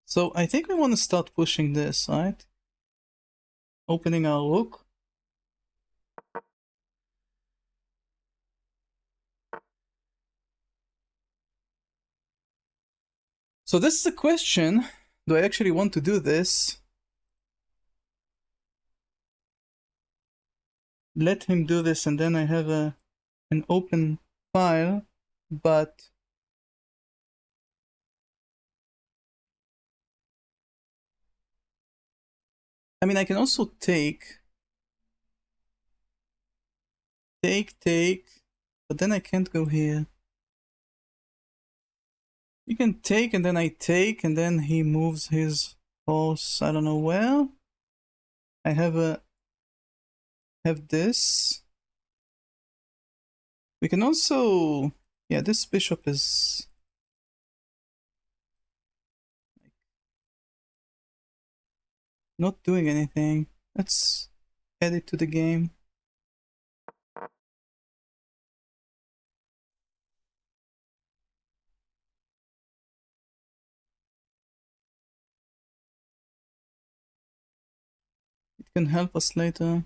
So I think we want to start pushing this, right? Opening our rook. So this is the question. Do I actually want to do this? Let him do this and then I have an open file, but... I mean, I can also take, but then I can't go here. You can take and then I take and then he moves his horse, I don't know where. I have this. We can also, yeah, this bishop is not doing anything. Let's add it to the game. It can help us later.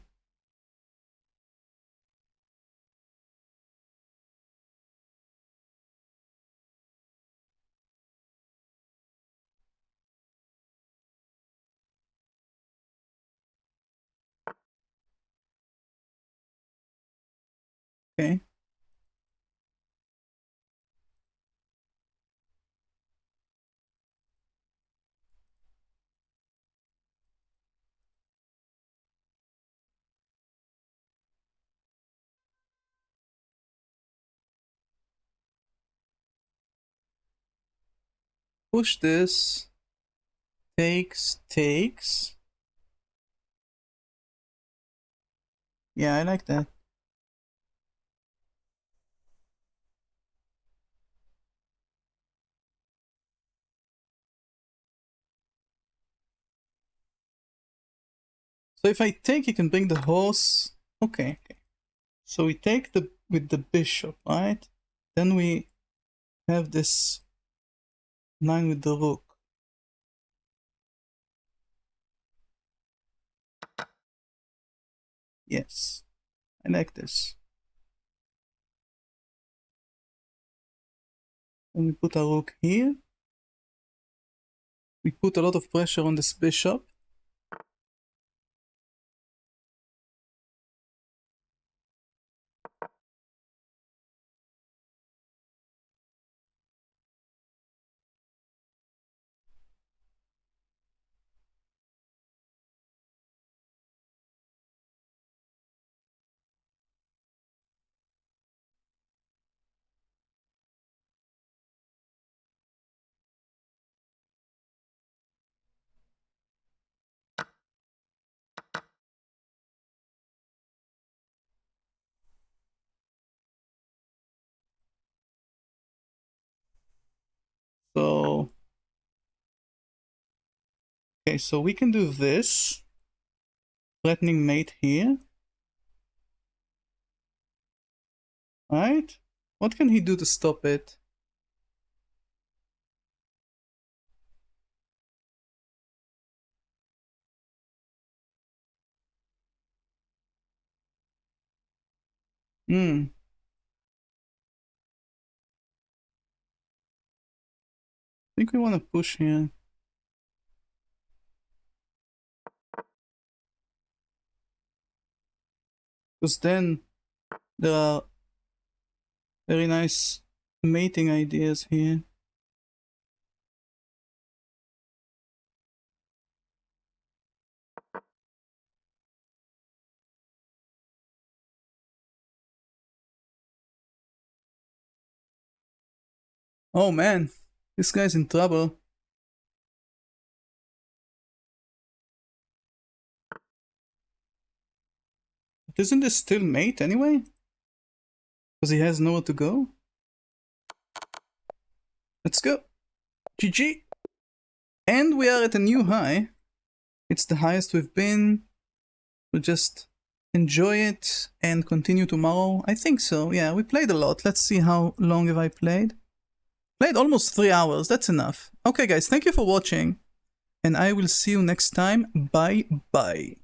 Okay. Push this. Takes. Yeah, I like that. So if I take, you can bring the horse. Okay. So we take the with the bishop, right? Then we have this line with the rook. Yes, I like this. And we put our rook here. We put a lot of pressure on this bishop. So... Okay, so we can do this. Threatening mate here. Right? What can he do to stop it? I think we want to push here. Because then there are very nice mating ideas here. Oh man, this guy's in trouble. But isn't this still mate anyway? Because he has nowhere to go? Let's go. GG. And we are at a new high. It's the highest we've been. We'll just enjoy it and continue tomorrow. I think so. Yeah, we played a lot. Let's see how long have I played. Played almost 3 hours. That's enough. Okay guys, thank you for watching. And I will see you next time. Bye bye.